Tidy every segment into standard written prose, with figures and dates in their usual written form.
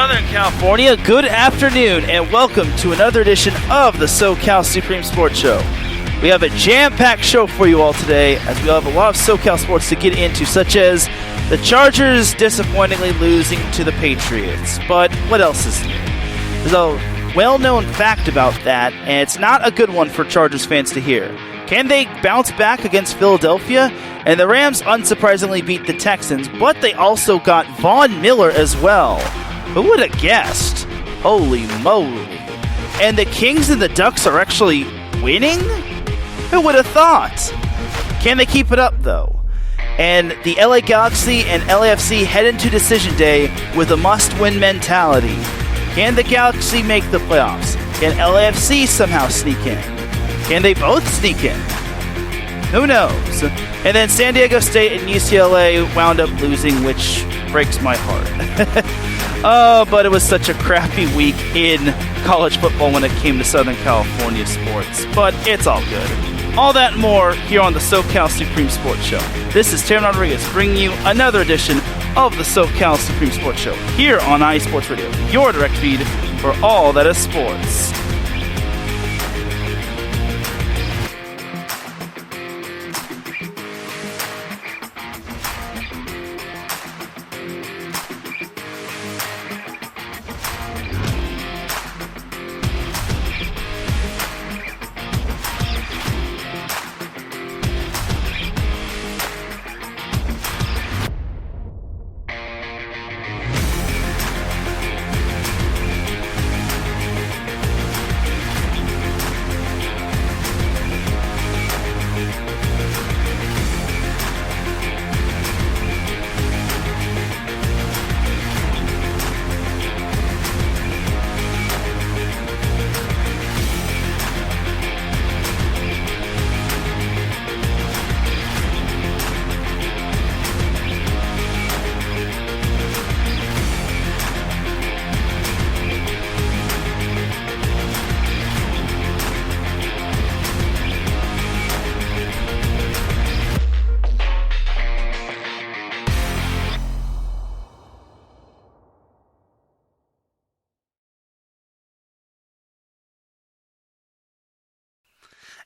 Southern California, good afternoon, and welcome to another edition of the SoCal Supreme Sports Show. We have a jam-packed show for you all today, as we have a lot of SoCal sports to get into, such as the Chargers disappointingly losing to the Patriots. But what else is new? There's a well-known fact about that, and it's not a good one for Chargers fans to hear. Can they bounce back against Philadelphia? And the Rams unsurprisingly beat the Texans, but they also got Von Miller as well. Who would have guessed? Holy moly. And the Kings and the Ducks are actually winning? Who would have thought? Can they keep it up, though? And the LA Galaxy and LAFC head into Decision Day with a must-win mentality. Can the Galaxy make the playoffs? Can LAFC somehow sneak in? Can they both sneak in? Who knows? And then San Diego State and UCLA wound up losing, which breaks my heart. But it was such a crappy week in college football when it came to Southern California sports. But it's all good. All that and more here on the SoCal Supreme Sports Show. This is Teran Rodriguez bringing you another edition of the SoCal Supreme Sports Show here on iSports Radio, your direct feed for all that is sports.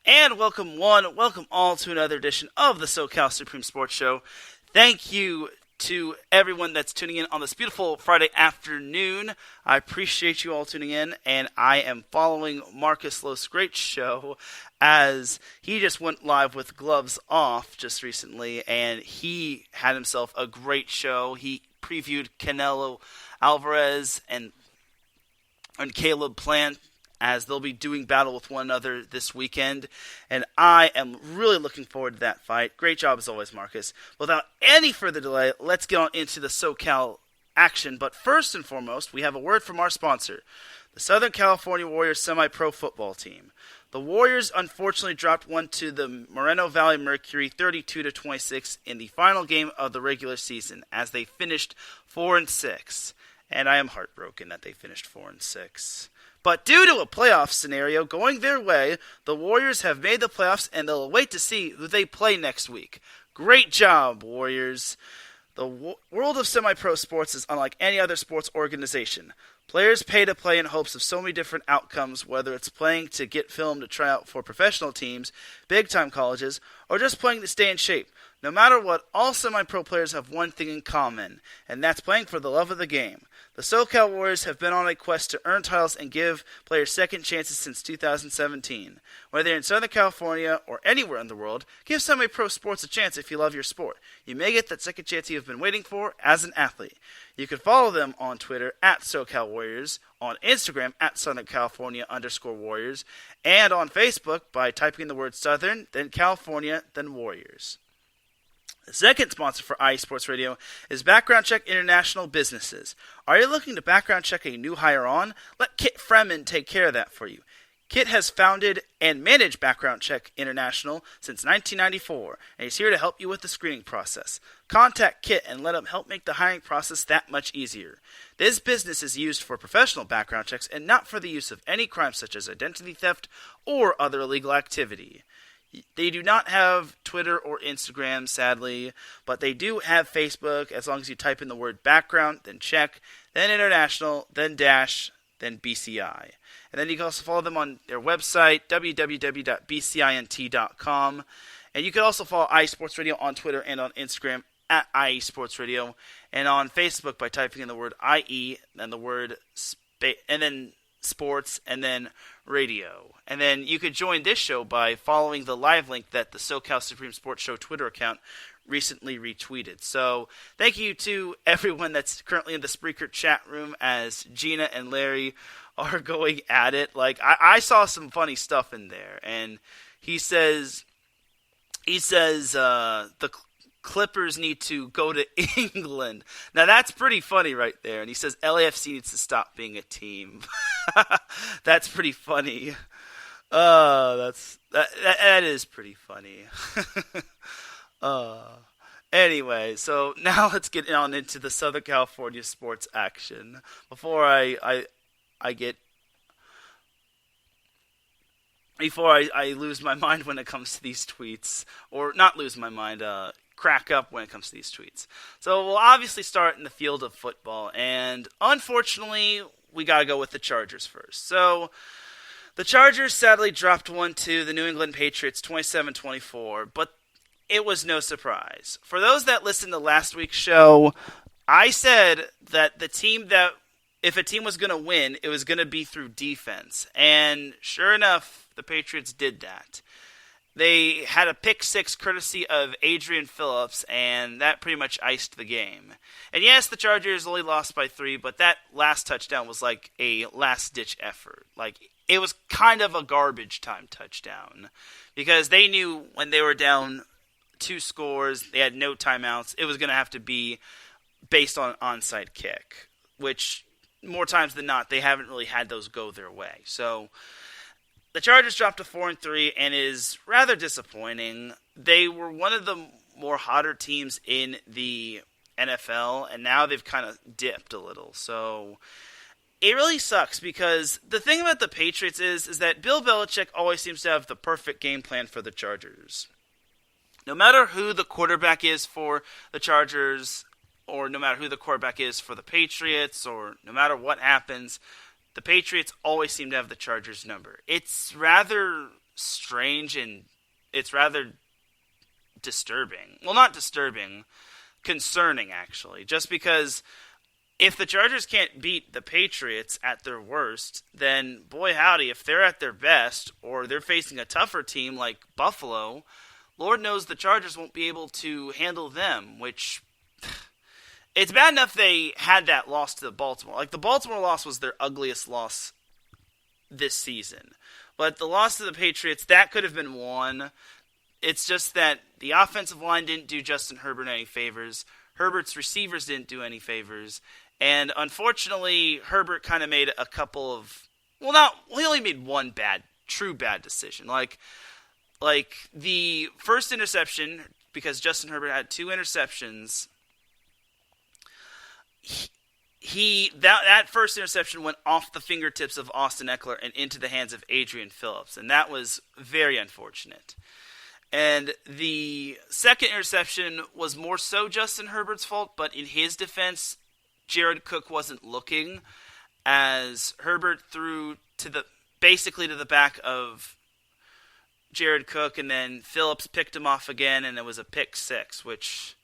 And welcome all to another edition of the SoCal Supreme Sports Show. Thank you to everyone that's tuning in on this beautiful Friday afternoon. I appreciate you all tuning in, and I am following Marcus Lowe's great show as he just went live with gloves off just recently, and he had himself a great show. He previewed Canelo Alvarez and Caleb Plant, as they'll be doing battle with one another this weekend. And I am really looking forward to that fight. Great job as always, Marcus. Without any further delay, let's get on into the SoCal action. But first and foremost, we have a word from our sponsor, the Southern California Warriors semi-pro football team. The Warriors unfortunately dropped one to the Moreno Valley Mercury 32-26 in the final game of the regular season as they finished 4-6. And I am heartbroken that they finished 4-6. But due to a playoff scenario going their way, the Warriors have made the playoffs, and they'll wait to see who they play next week. Great job, Warriors. The world of semi-pro sports is unlike any other sports organization. Players pay to play in hopes of so many different outcomes, whether it's playing to get film to try out for professional teams, big-time colleges, or just playing to stay in shape. No matter what, all semi-pro players have one thing in common, and that's playing for the love of the game. The SoCal Warriors have been on a quest to earn titles and give players second chances since 2017. Whether you're in Southern California or anywhere in the world, give semi-pro sports a chance if you love your sport. You may get that second chance you've been waiting for as an athlete. You can follow them on Twitter at SoCal Warriors, on Instagram at Southern California _Warriors, and on Facebook by typing the word Southern, then California, then Warriors. The second sponsor for iSports Radio is Background Check International Businesses. Are you looking to background check a new hire on? Let Kit Fremen take care of that for you. Kit has founded and managed Background Check International since 1994, and he's here to help you with the screening process. Contact Kit and let him help make the hiring process that much easier. This business is used for professional background checks and not for the use of any crimes such as identity theft or other illegal activity. They do not have Twitter or Instagram, sadly, but they do have Facebook. As long as you type in the word background, then check, then International, then Dash, then BCI. And then you can also follow them on their website, www.bcint.com. And you can also follow IE Sports Radio on Twitter and on Instagram at IE Sports Radio. And on Facebook by typing in the word IE, and the word and then sports, and then radio. And then you could join this show by following the live link that the SoCal Supreme Sports Show Twitter account recently retweeted. So thank you to everyone that's currently in the Spreaker chat room as Gina and Larry are going at it. Like, I saw some funny stuff in there, and he says the Clippers need to go to England. Now that's pretty funny right there. And he says LAFC needs to stop being a team. That's pretty funny. That is pretty funny. Anyway, so now let's get on into the Southern California sports action. Before I lose my mind when it comes to these tweets, or not lose my mind, crack up when it comes to these tweets. So we'll obviously start in the field of football, and unfortunately, we gotta go with the Chargers first. So the Chargers sadly dropped one to the New England Patriots 27-24, but it was no surprise. For those that listened to last week's show, I said that if a team was going to win, it was going to be through defense. And sure enough, the Patriots did that. They had a pick six courtesy of Adrian Phillips, and that pretty much iced the game. And yes, the Chargers only lost by 3, but that last touchdown was like a last-ditch effort. Like, it was kind of a garbage time touchdown, because they knew when they were down 2 scores, they had no timeouts, it was going to have to be based on onside kick, which more times than not, they haven't really had those go their way. So the Chargers dropped to 4-3 and is rather disappointing. They were one of the more hotter teams in the NFL, and now they've kind of dipped a little. So it really sucks, because the thing about the Patriots is that Bill Belichick always seems to have the perfect game plan for the Chargers. No matter who the quarterback is for the Chargers, or no matter who the quarterback is for the Patriots, or no matter what happens, the Patriots always seem to have the Chargers' number. It's rather strange, and it's rather disturbing. Well, not disturbing, concerning, actually. Just because if the Chargers can't beat the Patriots at their worst, then boy howdy, if they're at their best, or they're facing a tougher team like Buffalo, Lord knows the Chargers won't be able to handle them, which it's bad enough they had that loss to the Baltimore. Like, the Baltimore loss was their ugliest loss this season. But the loss to the Patriots, that could have been won. It's just that the offensive line didn't do Justin Herbert any favors. Herbert's receivers didn't do any favors. And unfortunately, Herbert kind of made a couple of... he only made one true bad decision. Like the first interception, because Justin Herbert had 2 interceptions... That first interception went off the fingertips of Austin Eckler and into the hands of Adrian Phillips, and that was very unfortunate. And the second interception was more so Justin Herbert's fault, but in his defense, Jared Cook wasn't looking, as Herbert threw basically to the back of Jared Cook, and then Phillips picked him off again, and it was a pick 6, which...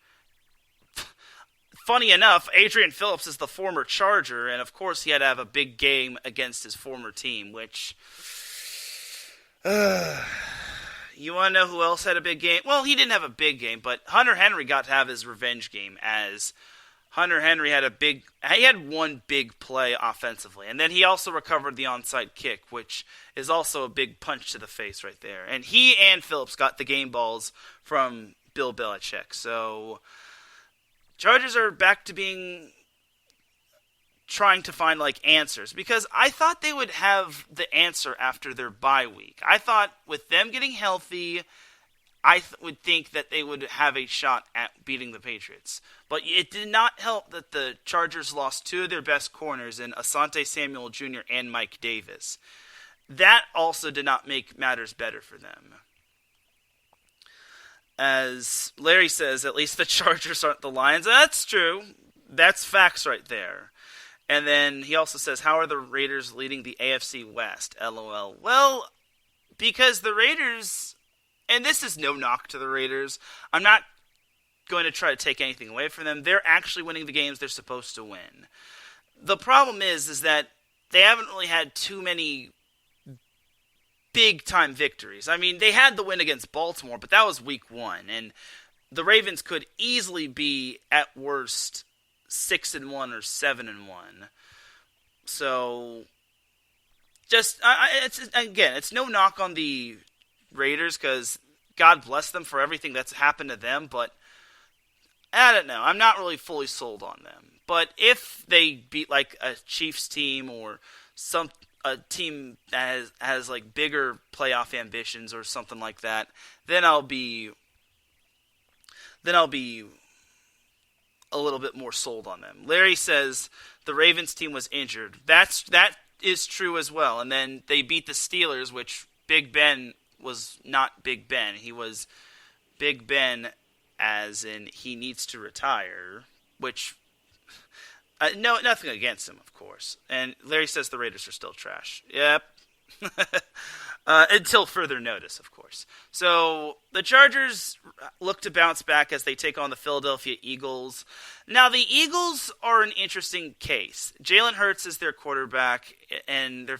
Funny enough, Adrian Phillips is the former Charger, and of course he had to have a big game against his former team, which... you want to know who else had a big game? Well, he didn't have a big game, but Hunter Henry got to have his revenge game, as Hunter Henry had one big play offensively, and then he also recovered the onside kick, which is also a big punch to the face right there. And he and Phillips got the game balls from Bill Belichick, so... Chargers are back to trying to find, answers. Because I thought they would have the answer after their bye week. I thought with them getting healthy, I would think that they would have a shot at beating the Patriots. But it did not help that the Chargers lost 2 of their best corners in Asante Samuel Jr. and Mike Davis. That also did not make matters better for them. As Larry says, at least the Chargers aren't the Lions. That's true. That's facts right there. And then he also says, how are the Raiders leading the AFC West? LOL. Well, because the Raiders, and this is no knock to the Raiders, I'm not going to try to take anything away from them. They're actually winning the games they're supposed to win. The problem is that they haven't really had too many big-time victories. I mean, they had the win against Baltimore, but that was week 1, and the Ravens could easily be, at worst, 6-1 or 7-1. So, it's no knock on the Raiders, because God bless them for everything that's happened to them, but I don't know. I'm not really fully sold on them. But if they beat like a Chiefs team or a team that has like bigger playoff ambitions or something like that, then I'll be a little bit more sold on them. Larry says the Ravens team was injured. That is true as well. And then they beat the Steelers, which Big Ben was not Big Ben. He was Big Ben as in he needs to retire, which no, nothing against him, of course. And Larry says the Raiders are still trash. Yep. Until further notice, of course. So the Chargers look to bounce back as they take on the Philadelphia Eagles. Now, the Eagles are an interesting case. Jalen Hurts is their quarterback, and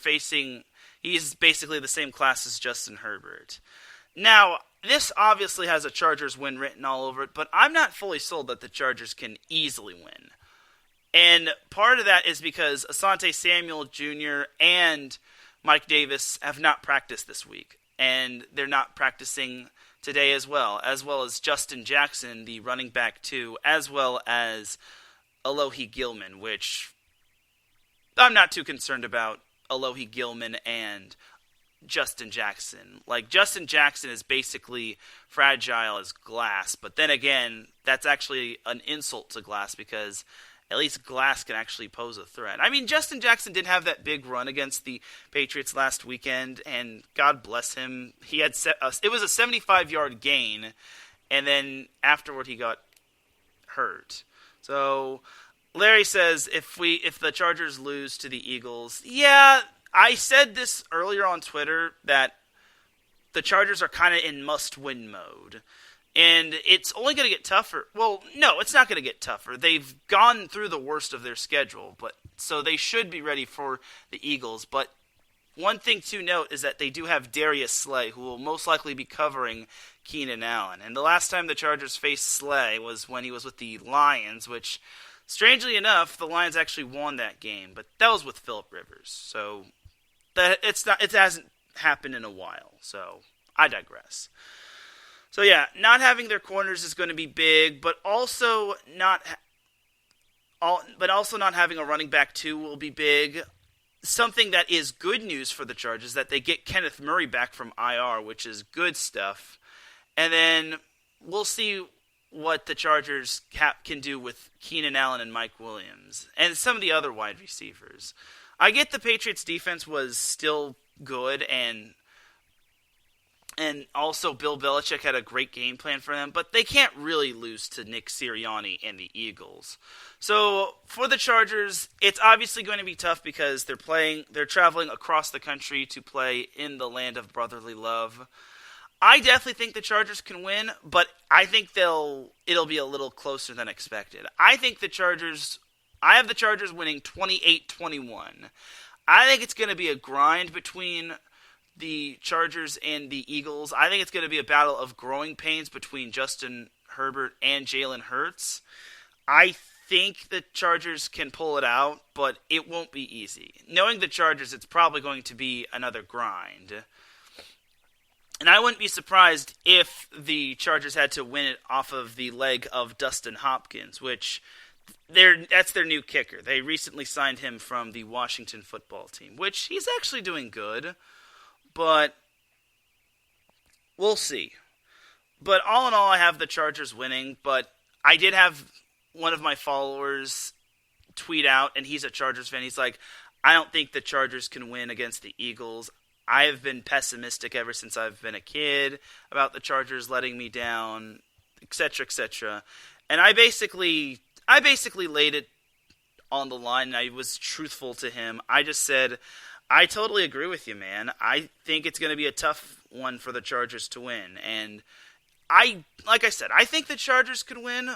he's basically the same class as Justin Herbert. Now, this obviously has a Chargers win written all over it, but I'm not fully sold that the Chargers can easily win. And part of that is because Asante Samuel Jr. and Mike Davis have not practiced this week, and they're not practicing today as well as Justin Jackson, the running back too, as well as Alohi Gilman, which I'm not too concerned about Alohi Gilman and Justin Jackson. Like, Justin Jackson is basically fragile as glass, but then again, that's actually an insult to glass because at least glass can actually pose a threat. I mean, Justin Jackson did have that big run against the Patriots last weekend, and God bless him. He had it was a 75-yard gain, and then afterward he got hurt. So Larry says if the Chargers lose to the Eagles, yeah, I said this earlier on Twitter that the Chargers are kind of in must-win mode. And it's only going to get tougher. Well, no, it's not going to get tougher. They've gone through the worst of their schedule, so they should be ready for the Eagles. But one thing to note is that they do have Darius Slay, who will most likely be covering Keenan Allen. And the last time the Chargers faced Slay was when he was with the Lions, which, strangely enough, the Lions actually won that game. But that was with Phillip Rivers. So it hasn't happened in a while. So I digress. So yeah, not having their corners is going to be big, but also not having a running back too will be big. Something that is good news for the Chargers is that they get Kenneth Murray back from IR, which is good stuff. And then we'll see what the Chargers can do with Keenan Allen and Mike Williams and some of the other wide receivers. I get the Patriots defense was still good, and also Bill Belichick had a great game plan for them, but they can't really lose to Nick Sirianni and the Eagles. So for the Chargers, it's obviously going to be tough because they're traveling across the country to play in the land of brotherly love. I definitely think the Chargers can win, but I think it'll be a little closer than expected. I have the Chargers winning 28-21. I think it's going to be a grind between the Chargers and the Eagles. I think it's going to be a battle of growing pains between Justin Herbert and Jalen Hurts. I think the Chargers can pull it out, but it won't be easy. Knowing the Chargers, it's probably going to be another grind. And I wouldn't be surprised if the Chargers had to win it off of the leg of Dustin Hopkins, which that's their new kicker. They recently signed him from the Washington football team, which he's actually doing good. But we'll see. But all in all, I have the Chargers winning. But I did have one of my followers tweet out, and he's a Chargers fan. He's like, I don't think the Chargers can win against the Eagles. I have been pessimistic ever since I've been a kid about the Chargers letting me down, etc., etc. And I basically laid it on the line, and I was truthful to him. I just said, I totally agree with you, man. I think it's going to be a tough one for the Chargers to win. And like I said, I think the Chargers could win,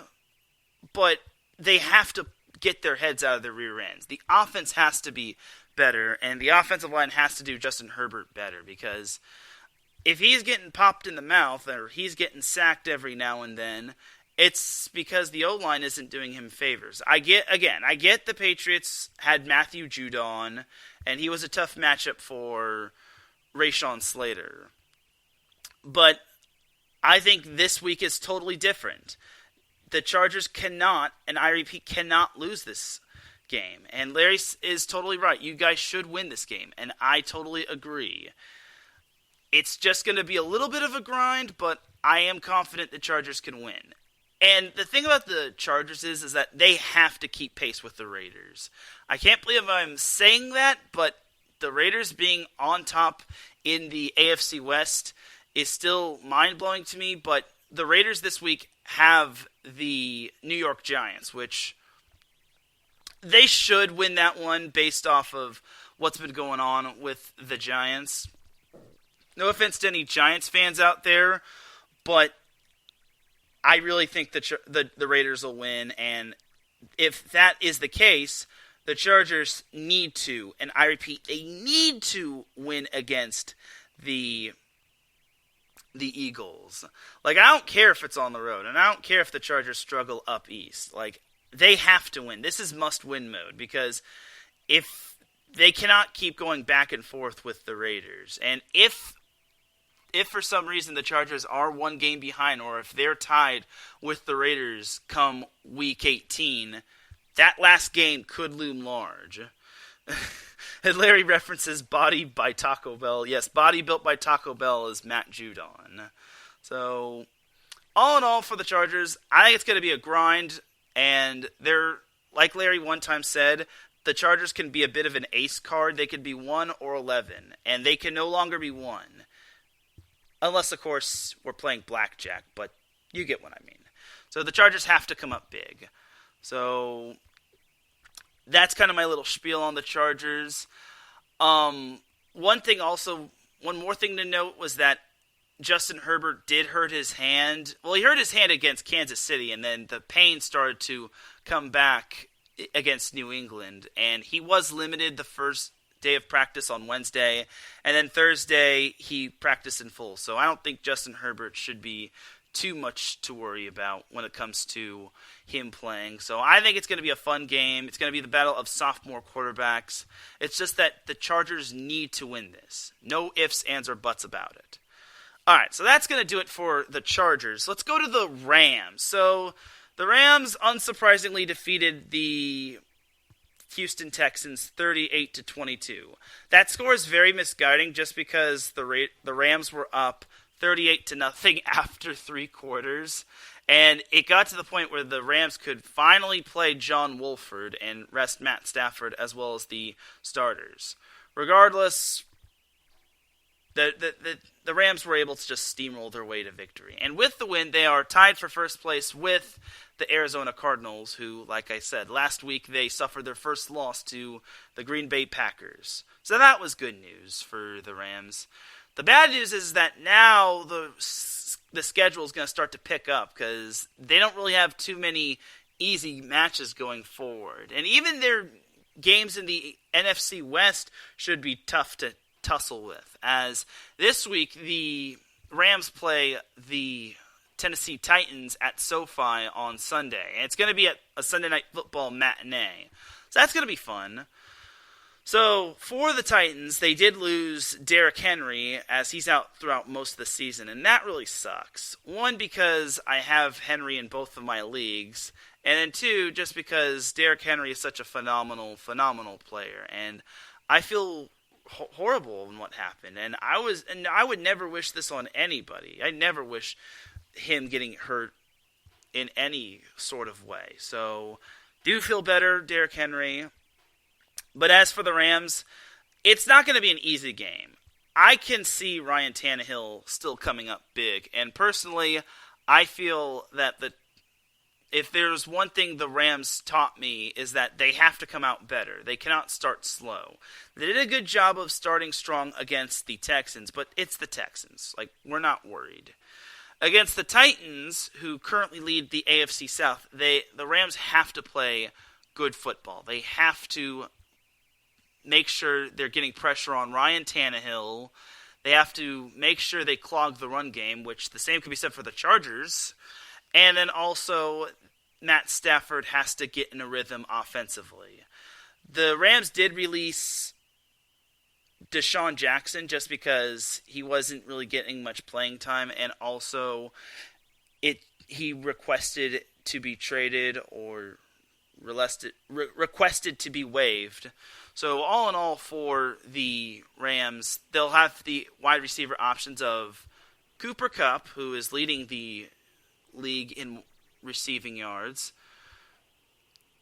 but they have to get their heads out of their rear ends. The offense has to be better, and the offensive line has to do Justin Herbert better, because if he's getting popped in the mouth or he's getting sacked every now and then, it's because the O-line isn't doing him favors. I get the Patriots had Matthew Judon, and he was a tough matchup for Rashawn Slater. But I think this week is totally different. The Chargers cannot, and I repeat, cannot lose this game. And Larry is totally right. You guys should win this game, and I totally agree. It's just going to be a little bit of a grind, but I am confident the Chargers can win. And the thing about the Chargers is that they have to keep pace with the Raiders. I can't believe I'm saying that, but the Raiders being on top in the AFC West is still mind-blowing to me. But the Raiders this week have the New York Giants, which they should win that one based off of what's been going on with the Giants. No offense to any Giants fans out there, but I really think the Raiders will win, and if that is the case, the Chargers need to, and I repeat, they need to win against the Eagles. Like, I don't care if it's on the road, and I don't care if the Chargers struggle up east. Like, they have to win. This is must-win mode, because if they cannot keep going back and forth with the Raiders, and if for some reason the Chargers are one game behind, or if they're tied with the Raiders come Week 18, that last game could loom large. And Larry references Body by Taco Bell. Yes, Body built by Taco Bell is Matt Judon. So, all in all for the Chargers, I think it's going to be a grind, and they're, like Larry one time said, the Chargers can be a bit of an ace card. They could be 1 or 11, and they can no longer be 1. Unless, of course, we're playing blackjack, but you get what I mean. So the Chargers have to come up big. So that's kind of my little spiel on the Chargers. One more thing to note was that Justin Herbert did hurt his hand. Well, he hurt his hand against Kansas City, and then the pain started to come back against New England. And he was limited the first day of practice on Wednesday, and then Thursday he practiced in full. So I don't think Justin Herbert should be too much to worry about when it comes to him playing. So I think it's going to be a fun game. It's going to be the battle of sophomore quarterbacks. It's just that the Chargers need to win this. No ifs, ands, or buts about it. All right, so that's going to do it for the Chargers. Let's go to the Rams. So the Rams unsurprisingly defeated the Houston Texans 38-22. That score is very misguiding just because the Rams were up 38-0 after 3 quarters, and it got to the point where the Rams could finally play John Wolford and rest Matt Stafford as well as the starters. Regardless, the Rams were able to just steamroll their way to victory. And with the win, they are tied for first place with the Arizona Cardinals, who, like I said, last week they suffered their first loss to the Green Bay Packers. So that was good news for the Rams. The bad news is that now the schedule is going to start to pick up because they don't really have too many easy matches going forward. And even their games in the NFC West should be tough to tussle with, as this week the Rams play the Tennessee Titans at SoFi on Sunday. And it's going to be at a Sunday Night Football matinee. So that's going to be fun. So for the Titans, they did lose Derrick Henry as he's out throughout most of the season. And that really sucks. 1, because I have Henry in both of my leagues. And then 2, just because Derrick Henry is such a phenomenal player. And I feel horrible in what happened. And I would never wish this on anybody. I never wish him getting hurt in any sort of way. So, do feel better, Derrick Henry. But as for the Rams, it's not going to be an easy game. I can see Ryan Tannehill still coming up big. And personally, I feel that the if there's one thing the Rams taught me is that they have to come out better. They cannot start slow. They did a good job of starting strong against the Texans, but it's the Texans. Like, we're not worried. Against the Titans, who currently lead the AFC South, the Rams have to play good football. They have to make sure they're getting pressure on Ryan Tannehill. They have to make sure they clog the run game, which the same could be said for the Chargers. And then also, Matt Stafford has to get in a rhythm offensively. The Rams did release Deshaun Jackson just because he wasn't really getting much playing time, and also he requested to be traded or requested to be waived. So all in all, for the Rams, they'll have the wide receiver options of Cooper Kupp, who is leading the league in receiving yards,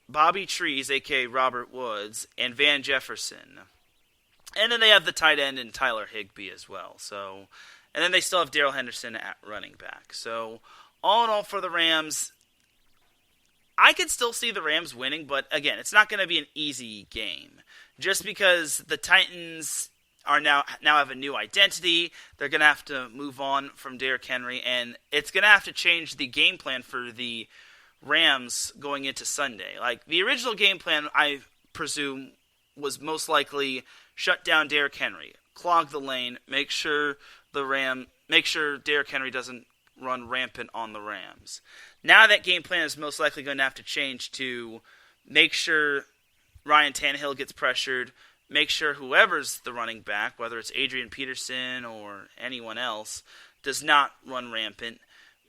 Bobby Trees, a.k.a. Robert Woods, and Van Jefferson. And then they have the tight end and Tyler Higbee as well. So, and then they still have Darrell Henderson at running back. So, all in all for the Rams, I could still see the Rams winning, but again, it's not going to be an easy game. Just because the Titans are now have a new identity, they're going to have to move on from Derrick Henry, and it's going to have to change the game plan for the Rams going into Sunday. Like, the original game plan, I presume, was most likely shut down Derrick Henry, clog the lane, make sure Derrick Henry doesn't run rampant on the Rams. Now that game plan is most likely going to have to change to make sure Ryan Tannehill gets pressured, make sure whoever's the running back, whether it's Adrian Peterson or anyone else, does not run rampant.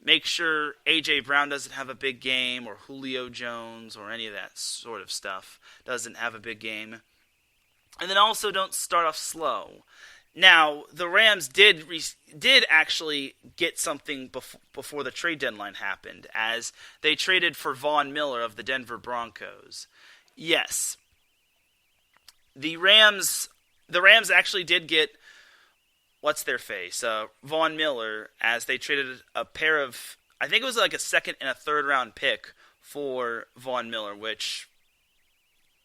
Make sure A.J. Brown doesn't have a big game, or Julio Jones, or any of that sort of stuff doesn't have a big game. And then also don't start off slow. Now, the Rams did actually get something before the trade deadline happened, as they traded for Von Miller of the Denver Broncos. Yes, the Rams actually did get Von Miller, as they traded a pair of, I think it was like a second and a third round pick for Von Miller, which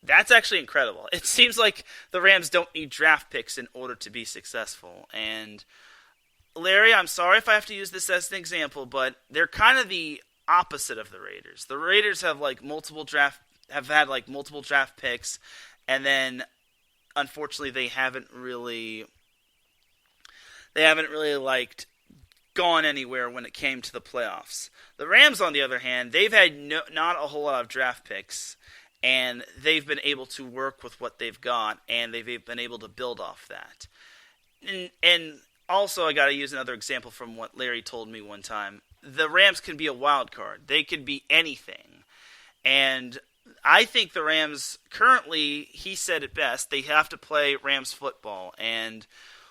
that's actually incredible. It seems like the Rams don't need draft picks in order to be successful. And Larry, I'm sorry if I have to use this as an example, but they're kind of the opposite of the Raiders. The Raiders have had multiple draft picks, and then unfortunately they haven't really gone anywhere when it came to the playoffs. The Rams, on the other hand, they've had not a whole lot of draft picks, and they've been able to work with what they've got, and they've been able to build off that. And also, I got to use another example from what Larry told me one time. The Rams can be a wild card. They could be anything. And I think the Rams, currently, he said it best, they have to play Rams football, and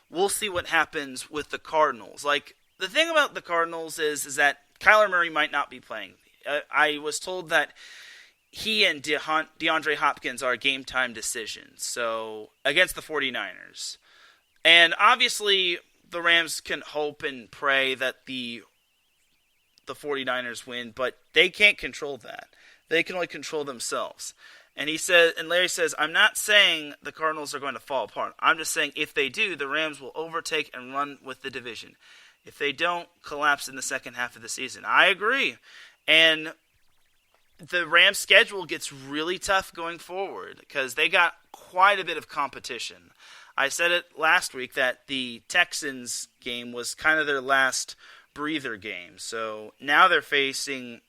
we'll see what happens with the Cardinals. Like, the thing about the Cardinals is that Kyler Murray might not be playing. I was told that he and DeAndre Hopkins are game-time decisions, so against the 49ers. And obviously, the Rams can hope and pray that the 49ers win, but they can't control that. They can only control themselves. And Larry says, I'm not saying the Cardinals are going to fall apart. I'm just saying if they do, the Rams will overtake and run with the division. If they don't, collapse in the second half of the season. I agree. And the Rams' schedule gets really tough going forward because they got quite a bit of competition. I said it last week that the Texans game was kind of their last breather game. So now they're facing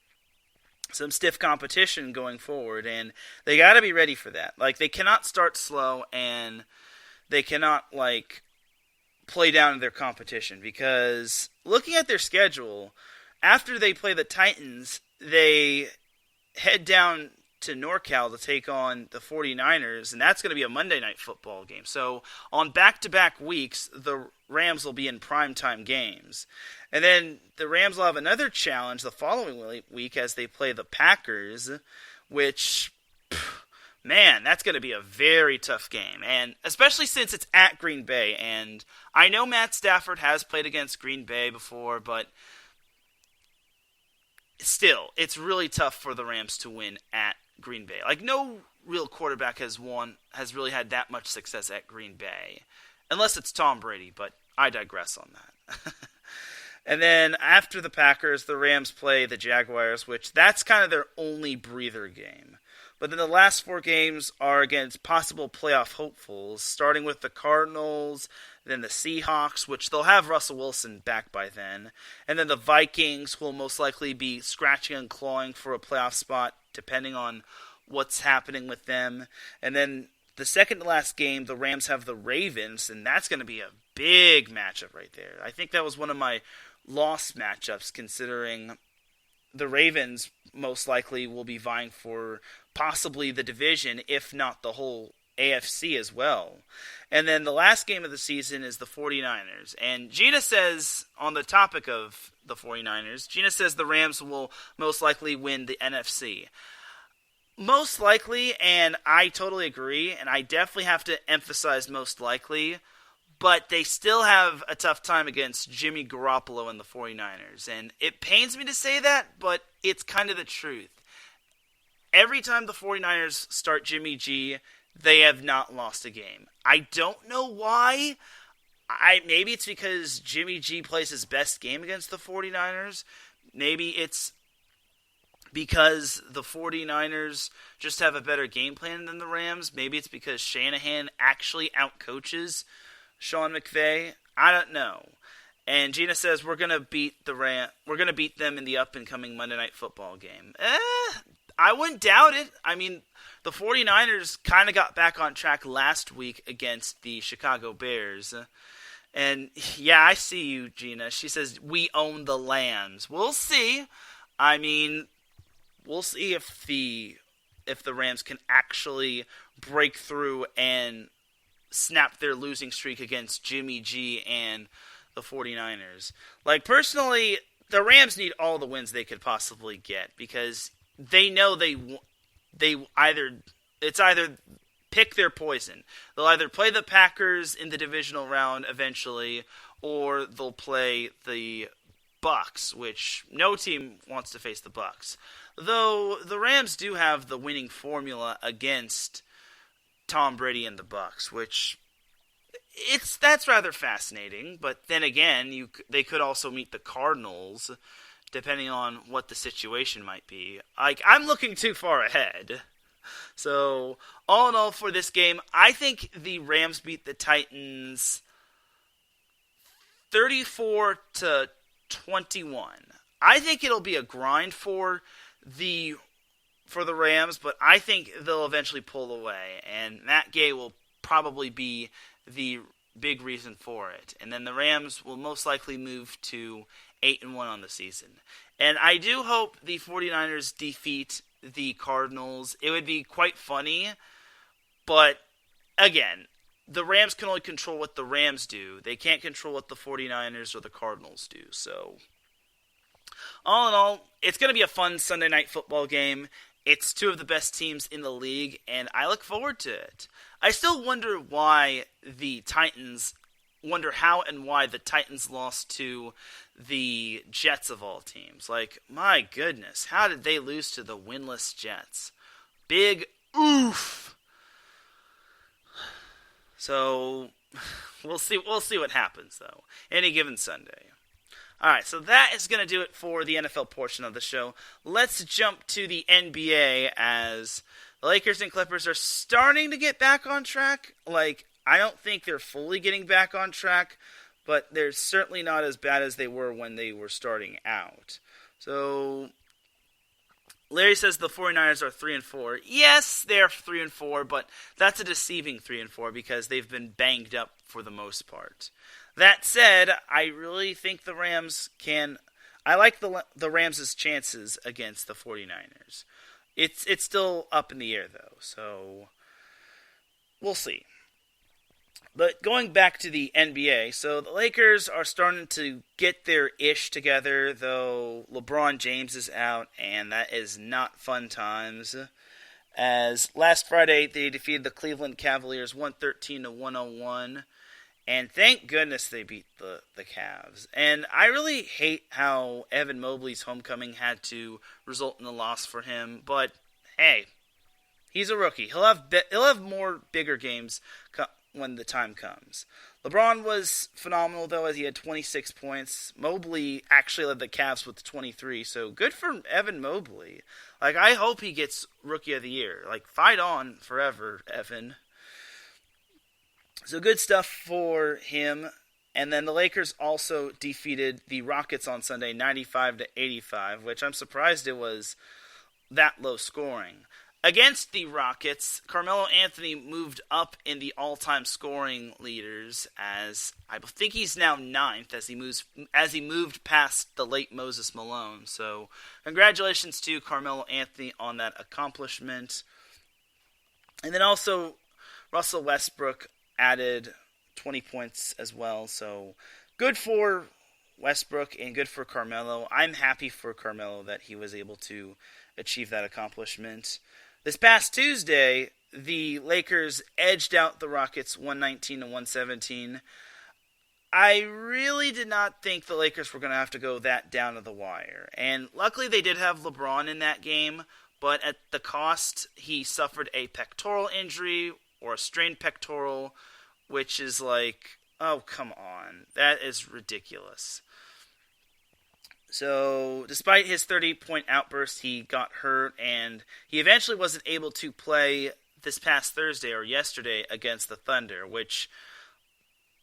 some stiff competition going forward, and they got to be ready for that. Like, they cannot start slow, and they cannot, play down their competition, because looking at their schedule, after they play the Titans, they head down to NorCal to take on the 49ers, and that's going to be a Monday Night Football game. So on back-to-back weeks, the Rams will be in primetime games. And then the Rams will have another challenge the following week as they play the Packers, which, man, that's going to be a very tough game. And especially since it's at Green Bay. And I know Matt Stafford has played against Green Bay before, but still, it's really tough for the Rams to win at Green Bay. Like, no real quarterback has really had that much success at Green Bay. Unless it's Tom Brady, but I digress on that. And then after the Packers, the Rams play the Jaguars, which that's kind of their only breather game. But then the last 4 games are against possible playoff hopefuls, starting with the Cardinals, then the Seahawks, which they'll have Russell Wilson back by then, and then the Vikings, who will most likely be scratching and clawing for a playoff spot, depending on what's happening with them. And then the second to last game, the Rams have the Ravens, and that's going to be a big matchup right there. I think that was one of my lost matchups, considering the Ravens most likely will be vying for possibly the division, if not the whole AFC as well. And then the last game of the season is the 49ers. And Gina says, on the topic of the 49ers, Gina says the Rams will most likely win the NFC. Most likely, and I totally agree, and I definitely have to emphasize most likely, but they still have a tough time against Jimmy Garoppolo and the 49ers. And it pains me to say that, but it's kind of the truth. Every time the 49ers start Jimmy G, they have not lost a game. I don't know why. Maybe it's because Jimmy G plays his best game against the 49ers. Maybe it's because the 49ers just have a better game plan than the Rams. Maybe it's because Shanahan actually outcoaches Sean McVay. I don't know. And Gina says we're gonna beat We're gonna beat them in the up and coming Monday Night Football game. I wouldn't doubt it. I mean, the 49ers kind of got back on track last week against the Chicago Bears. And yeah, I see you, Gina. She says we own the Lambs. We'll see. I mean, we'll see if the Rams can actually break through and snap their losing streak against Jimmy G and the 49ers. Like, personally, the Rams need all the wins they could possibly get because they know it's either pick their poison. They'll either play the Packers in the divisional round eventually, or they'll play the Bucs, which no team wants to face the Bucs. Though the Rams do have the winning formula against Tom Brady and the Bucs, which that's rather fascinating. But then again, they could also meet the Cardinals, depending on what the situation might be. Like, I'm looking too far ahead. So, all in all for this game, I think the Rams beat the Titans 34-21. I think it'll be a grind for the Rams, but I think they'll eventually pull away, and Matt Gay will probably be the big reason for it. And then the Rams will most likely move to 8-1 on the season. And I do hope the 49ers defeat the Cardinals. It would be quite funny, but again, the Rams can only control what the Rams do. They can't control what the 49ers or the Cardinals do. So, all in all, it's going to be a fun Sunday night football game. It's two of the best teams in the league, and I look forward to it. I still wonder how and why the Titans lost to the Jets of all teams. Like, my goodness, how did they lose to the winless Jets? Big oof. So, we'll see what happens, though, any given Sunday. Alright, so that is going to do it for the NFL portion of the show. Let's jump to the NBA, as the Lakers and Clippers are starting to get back on track. Like, I don't think they're fully getting back on track, but they're certainly not as bad as they were when they were starting out. So, Larry says the 49ers are 3-4. Yes, they're 3-4, but that's a deceiving 3-4 because they've been banged up for the most part. That said, I really think the Rams can. I like the Rams' chances against the 49ers. It's still up in the air though, so we'll see. But going back to the NBA, so the Lakers are starting to get their ish together, though LeBron James is out, and that is not fun times. As last Friday, they defeated the Cleveland Cavaliers 113-101. And thank goodness they beat the Cavs. And I really hate how Evan Mobley's homecoming had to result in a loss for him. But hey, he's a rookie. He'll have more bigger games when the time comes. LeBron was phenomenal, though, as he had 26 points. Mobley actually led the Cavs with 23, so good for Evan Mobley. Like, I hope he gets Rookie of the Year. Like, fight on forever, Evan. So good stuff for him. And then the Lakers also defeated the Rockets on Sunday, 95-85, which I'm surprised it was that low scoring. Against the Rockets, Carmelo Anthony moved up in the all-time scoring leaders, as I think he's now 9th as he moved past the late Moses Malone. So congratulations to Carmelo Anthony on that accomplishment. And then also Russell Westbrook added 20 points as well. So good for Westbrook and good for Carmelo. I'm happy for Carmelo that he was able to achieve that accomplishment. This past Tuesday, the Lakers edged out the Rockets 119-117. I really did not think the Lakers were going to have to go that down to the wire. And luckily they did have LeBron in that game, but at the cost, he suffered a pectoral injury or a strained pectoral, which is like, oh, come on. That is ridiculous. So, despite his 30-point outburst, he got hurt, and he eventually wasn't able to play this past Thursday or yesterday against the Thunder, which,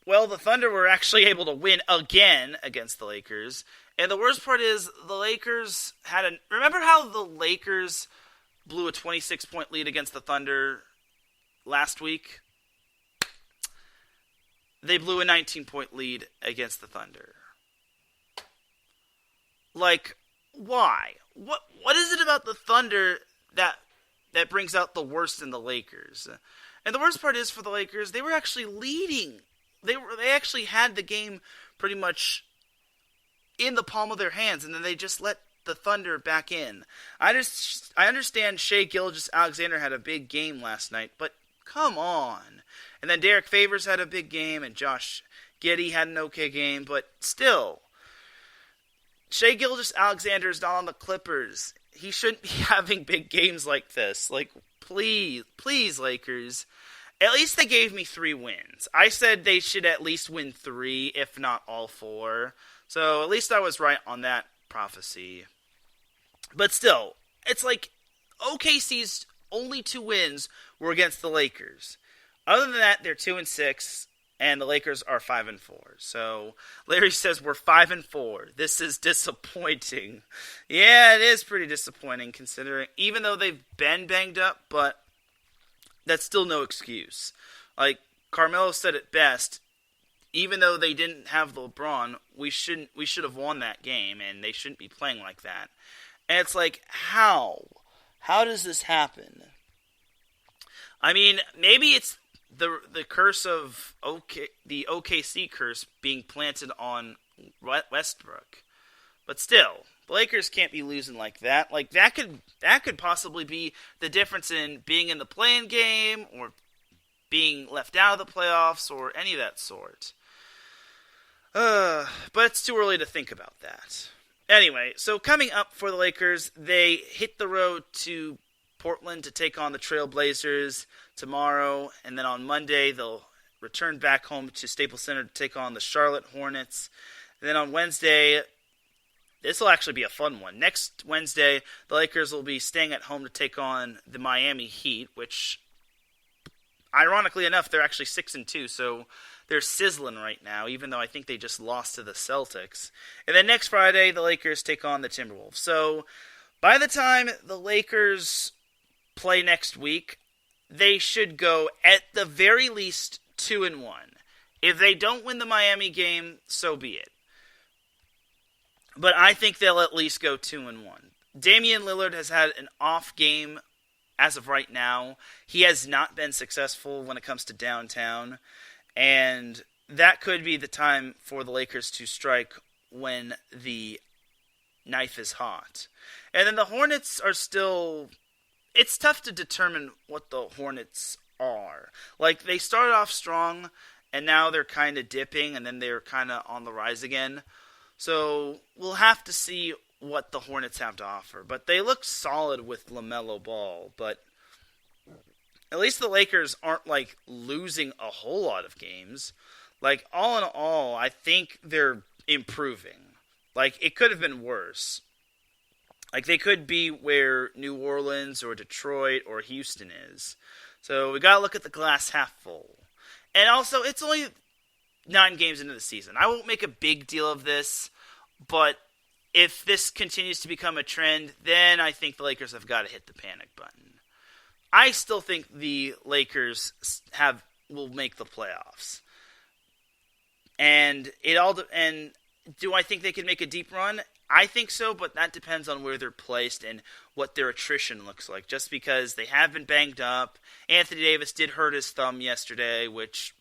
well, the Thunder were actually able to win again against the Lakers. And the worst part is, the Lakers remember how the Lakers blew a 26-point lead against the Thunder last week? They blew a 19-point lead against the Thunder. Like, why? What is it about the Thunder that brings out the worst in the Lakers? And the worst part is for the Lakers, they were actually leading. They actually had the game pretty much in the palm of their hands, and then they just let the Thunder back in. I understand Shai Gilgeous-Alexander had a big game last night, but come on. And then Derek Favors had a big game, and Josh Giddey had an okay game, but still, Shai Gilgeous-Alexander is not on the Clippers. He shouldn't be having big games like this. Like, please, Lakers. At least they gave me 3 wins. I said they should at least win 3, if not all 4. So at least I was right on that prophecy. But still, it's like OKC's only 2 wins were against the Lakers. Other than that, they're 2-6. And the Lakers are 5-4. So Larry says we're 5-4. This is disappointing. Yeah, it is pretty disappointing considering, even though they've been banged up, but that's still no excuse. Like Carmelo said it best. Even though they didn't have LeBron, we should have won that game, and they shouldn't be playing like that. And it's like, how? How does this happen? I mean, maybe it's the curse of the OKC curse being planted on Westbrook, but still, the Lakers can't be losing like that. Like that could possibly be the difference in being in the play-in game or being left out of the playoffs or any of that sort. But it's too early to think about that. Anyway, so coming up for the Lakers, they hit the road to Portland to take on the Trail Blazers tomorrow, and then on Monday they'll return back home to Staples Center to take on the Charlotte Hornets. And then on Wednesday, this will actually be a fun one. Next Wednesday, the Lakers will be staying at home to take on the Miami Heat, which, ironically enough, they're actually 6-2, so they're sizzling right now, even though I think they just lost to the Celtics. And then next Friday, the Lakers take on the Timberwolves. So by the time the Lakers play next week, they should go at the very least 2-1. If they don't win the Miami game, so be it. But I think they'll at least go 2-1. Damian Lillard has had an off game as of right now. He has not been successful when it comes to downtown, and that could be the time for the Lakers to strike when the knife is hot. And then the Hornets are still... It's tough to determine what the Hornets are. Like, they started off strong, and now they're kind of dipping, and then they're kind of on the rise again. So we'll have to see what the Hornets have to offer. But they look solid with LaMelo Ball. But at least the Lakers aren't, like, losing a whole lot of games. Like, all in all, I think they're improving. Like, it could have been worse. Like, they could be where New Orleans or Detroit or Houston is. So we got to look at the glass half full. And also, it's only 9 games into the season. I won't make a big deal of this, but if this continues to become a trend, then I think the Lakers have got to hit the panic button. I still think the Lakers will make the playoffs. And do I think they can make a deep run? I think so, but that depends on where they're placed and what their attrition looks like. Just because they have been banged up. Anthony Davis did hurt his thumb yesterday, which,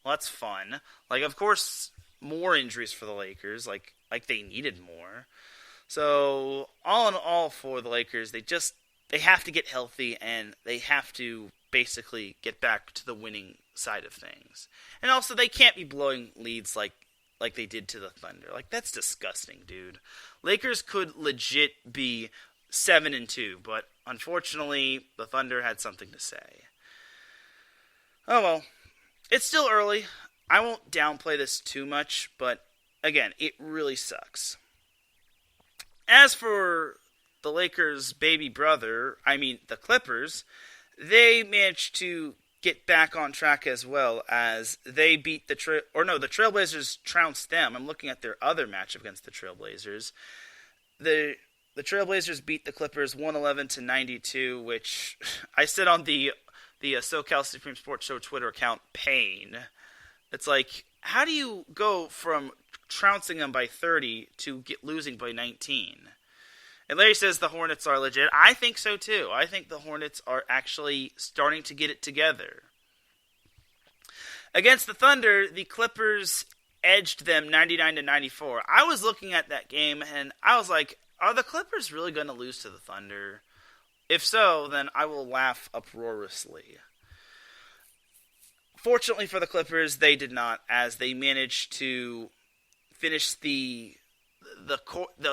well, that's fun. Like, of course, more injuries for the Lakers. Like they needed more. So, all in all for the Lakers, they have to get healthy, and they have to basically get back to the winning side of things. And also, they can't be blowing leads like they did to the Thunder. Like, that's disgusting, dude. Lakers could legit be 7-2, but unfortunately, the Thunder had something to say. Oh well. It's still early. I won't downplay this too much, but again, it really sucks. As for the Lakers' baby brother, the Clippers, they managed to get back on track as well as they beat the Trailblazers trounced them. I'm looking at their other matchup against the Trailblazers. The Trailblazers beat the Clippers 111-92, which I said on the SoCal Supreme Sports Show Twitter account, pain. It's like, how do you go from trouncing them by 30 to losing by 19? And Larry says the Hornets are legit. I think so too. I think the Hornets are actually starting to get it together. Against the Thunder, the Clippers edged them 99-94. I was looking at that game and I was like, are the Clippers really going to lose to the Thunder? If so, then I will laugh uproariously. Fortunately for the Clippers, they did not, as they managed to finish the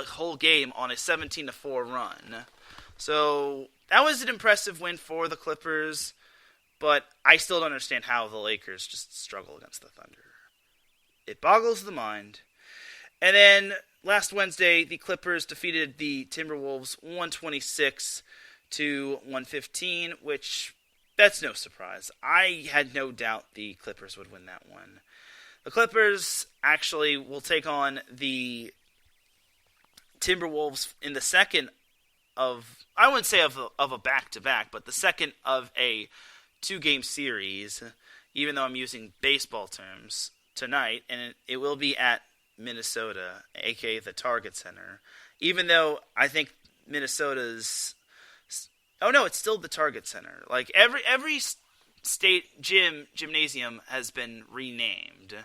whole game on a 17-4 run. So that was an impressive win for the Clippers, but I still don't understand how the Lakers just struggle against the Thunder. It boggles the mind. And then last Wednesday, the Clippers defeated the Timberwolves 126-115, which that's no surprise. I had no doubt the Clippers would win that one. The Clippers actually will take on the Timberwolves in the second of, I wouldn't say of a back-to-back, but the second of a 2-game series, even though I'm using baseball terms, tonight, and it will be at Minnesota, aka the Target Center, even though I think Minnesota's, oh no, it's still the Target Center. Like, every state gymnasium has been renamed,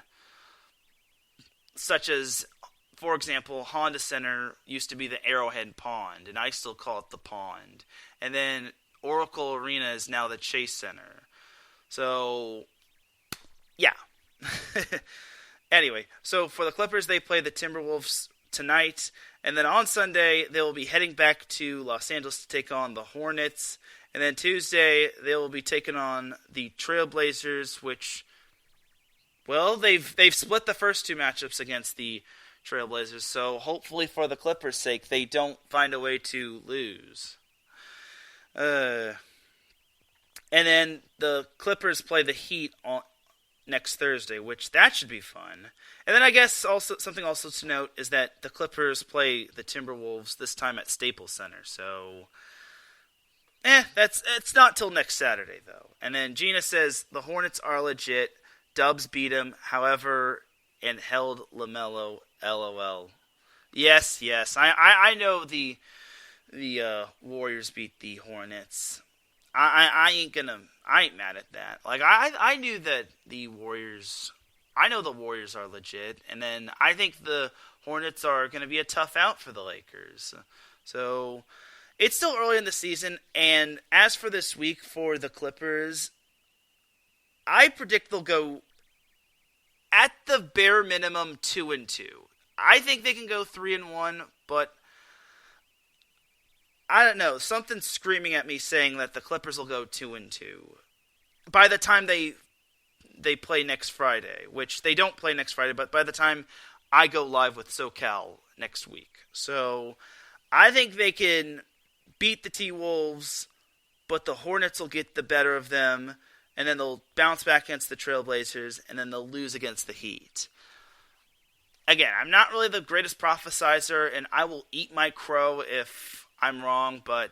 such as, for example, Honda Center used to be the Arrowhead Pond, and I still call it the Pond. And then Oracle Arena is now the Chase Center. So, yeah. Anyway, so for the Clippers, they play the Timberwolves tonight. And then on Sunday, they will be heading back to Los Angeles to take on the Hornets. And then Tuesday, they will be taking on the Trailblazers, which, well, they've split the first 2 matchups against the Trailblazers, so hopefully for the Clippers' sake, they don't find a way to lose. And then the Clippers play the Heat on next Thursday, which that should be fun. And then I guess also something also to note is that the Clippers play the Timberwolves this time at Staples Center, so it's not till next Saturday though. And then Gina says the Hornets are legit. Dubs beat them, however, and held LaMelo. LOL. Yes. I know the Warriors beat the Hornets. I ain't mad at that. Like, I knew that the Warriors, I know the Warriors are legit, and then I think the Hornets are going to be a tough out for the Lakers. So it's still early in the season, and as for this week for the Clippers, I predict they'll go at the bare minimum 2-2. I think they can go 3-1, but I don't know. Something's screaming at me saying that the Clippers will go 2-2 by the time they play next Friday, which they don't play next Friday, but by the time I go live with SoCal next week. So I think they can beat the T-Wolves, but the Hornets will get the better of them, and then they'll bounce back against the Trailblazers, and then they'll lose against the Heat. Again, I'm not really the greatest prophesizer, and I will eat my crow if I'm wrong, but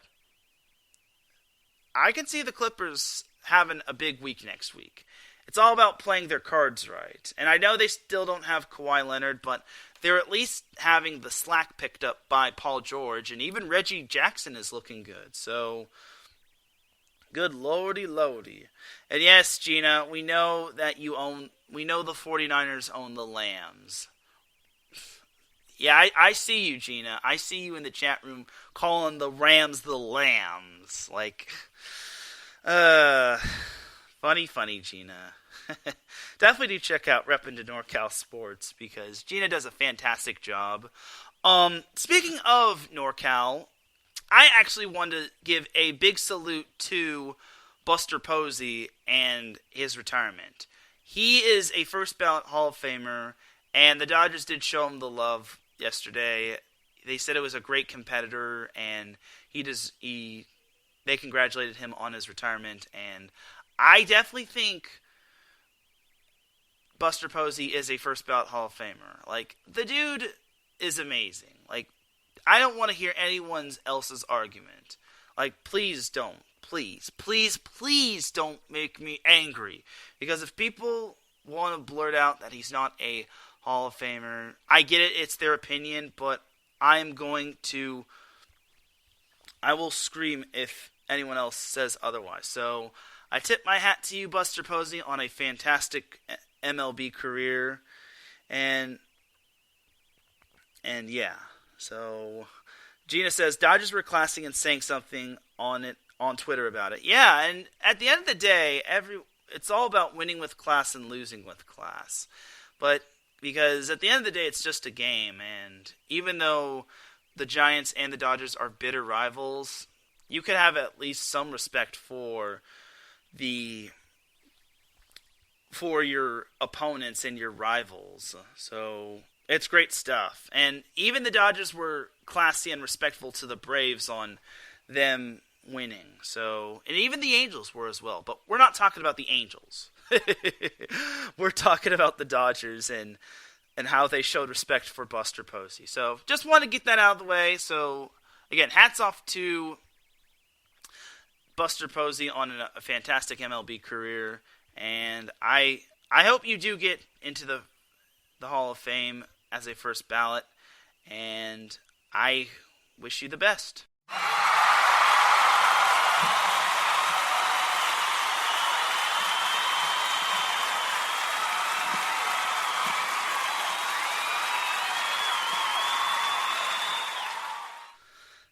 I can see the Clippers having a big week next week. It's all about playing their cards right. And I know they still don't have Kawhi Leonard, but they're at least having the slack picked up by Paul George, and even Reggie Jackson is looking good. So, good lordy. And yes, Gina, we know that we know the 49ers own the Lambs. Yeah, I see you, Gina. I see you in the chat room calling the Rams the Lambs. Like, funny, Gina. Definitely do check out Reppin' to NorCal Sports because Gina does a fantastic job. Speaking of NorCal, I actually want to give a big salute to Buster Posey and his retirement. He is a first ballot Hall of Famer, and the Dodgers did show him the love yesterday. They said it was a great competitor, and they congratulated him on his retirement, and I definitely think Buster Posey is a first ballot Hall of Famer. Like, the dude is amazing. Like, I don't want to hear anyone else's argument. Like, please don't. Please don't make me angry. Because if people want to blurt out that he's not a Hall of Famer, I get it, it's their opinion, but I will scream if anyone else says otherwise. So, I tip my hat to you, Buster Posey, on a fantastic MLB career, and yeah. So Gina says Dodgers were classy and saying something on Twitter about it. Yeah, and at the end of the day, it's all about winning with class and losing with class. But because at the end of the day, it's just a game, and even though the Giants and the Dodgers are bitter rivals, you could have at least some respect for your opponents and your rivals. So it's great stuff. And even the Dodgers were classy and respectful to the Braves on them winning. So, and even the Angels were as well. But we're not talking about the Angels. We're talking about the Dodgers and how they showed respect for Buster Posey. So just want to get that out of the way. So again, hats off to Buster Posey on a fantastic MLB career, and I hope you do get into the Hall of Fame as a first ballot, and I wish you the best.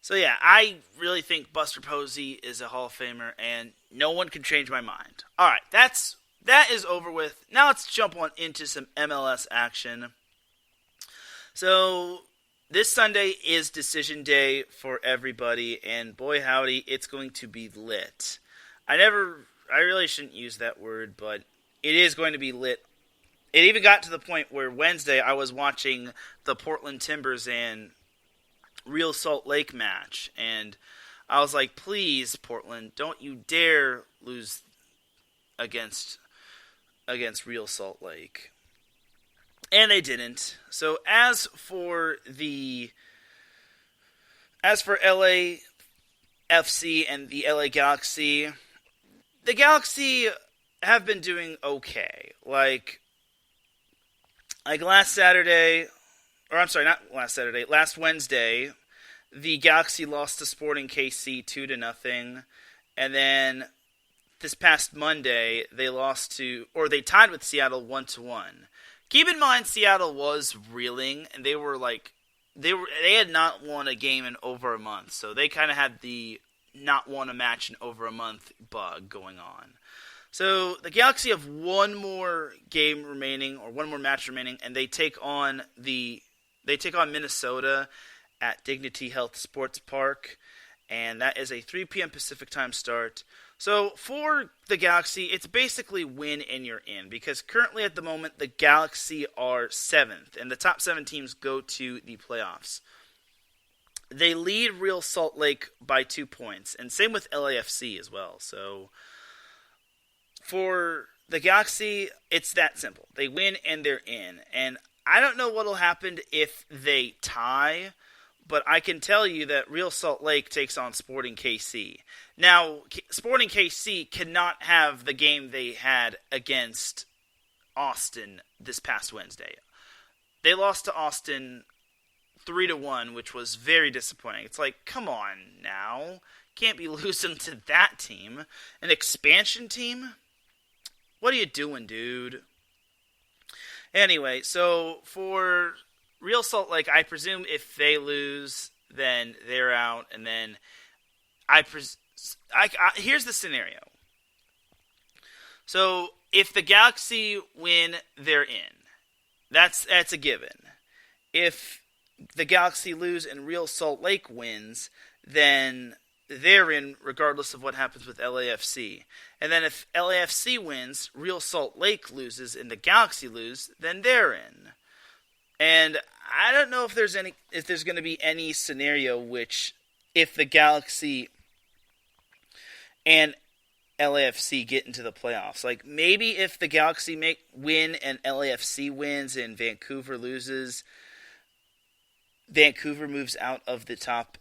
So yeah, I really think Buster Posey is a Hall of Famer, and no one can change my mind. All right, that is over with. Now let's jump on into some MLS action. So this Sunday is decision day for everybody, and boy howdy, it's going to be lit. I really shouldn't use that word, but it is going to be lit. It even got to the point where Wednesday I was watching the Portland Timbers and Real Salt Lake match, and I was like, please, Portland, don't you dare lose against Real Salt Lake. And they didn't. So as for LAFC and the LA Galaxy, the Galaxy have been doing okay. Like last Wednesday, the Galaxy lost to Sporting KC 2-0, and then this past Monday they tied with Seattle 1-1. Keep in mind, Seattle was reeling, and they had not won a game in over a month, so they kind of had the not won a match in over a month bug going on. So the Galaxy have one more game remaining, or one more match remaining, and they take on Minnesota at Dignity Health Sports Park, and that is a 3 p.m. Pacific time start. So for the Galaxy, it's basically win and you're in, because currently at the moment the Galaxy are 7th, and the top 7 teams go to the playoffs. They lead Real Salt Lake by 2 points, and same with LAFC as well. So for the Galaxy, it's that simple. They win and they're in. And I don't know what will happen if they tie, but I can tell you that Real Salt Lake takes on Sporting KC. Now, Sporting KC cannot have the game they had against Austin this past Wednesday. They lost to Austin 3-1, which was very disappointing. It's like, come on now. Can't be losing to that team. An expansion team? What are you doing, dude? Anyway, so for Real Salt Lake, I presume if they lose, then they're out, and then here's the scenario. So if the Galaxy win, they're in. That's a given. If the Galaxy lose and Real Salt Lake wins, then they're in regardless of what happens with LAFC. And then if LAFC wins, Real Salt Lake loses, and the Galaxy lose, then they're in. And I don't know if there's going to be any scenario which, if the Galaxy and LAFC get into the playoffs, like maybe if the Galaxy win and LAFC wins and Vancouver loses, Vancouver moves out of the top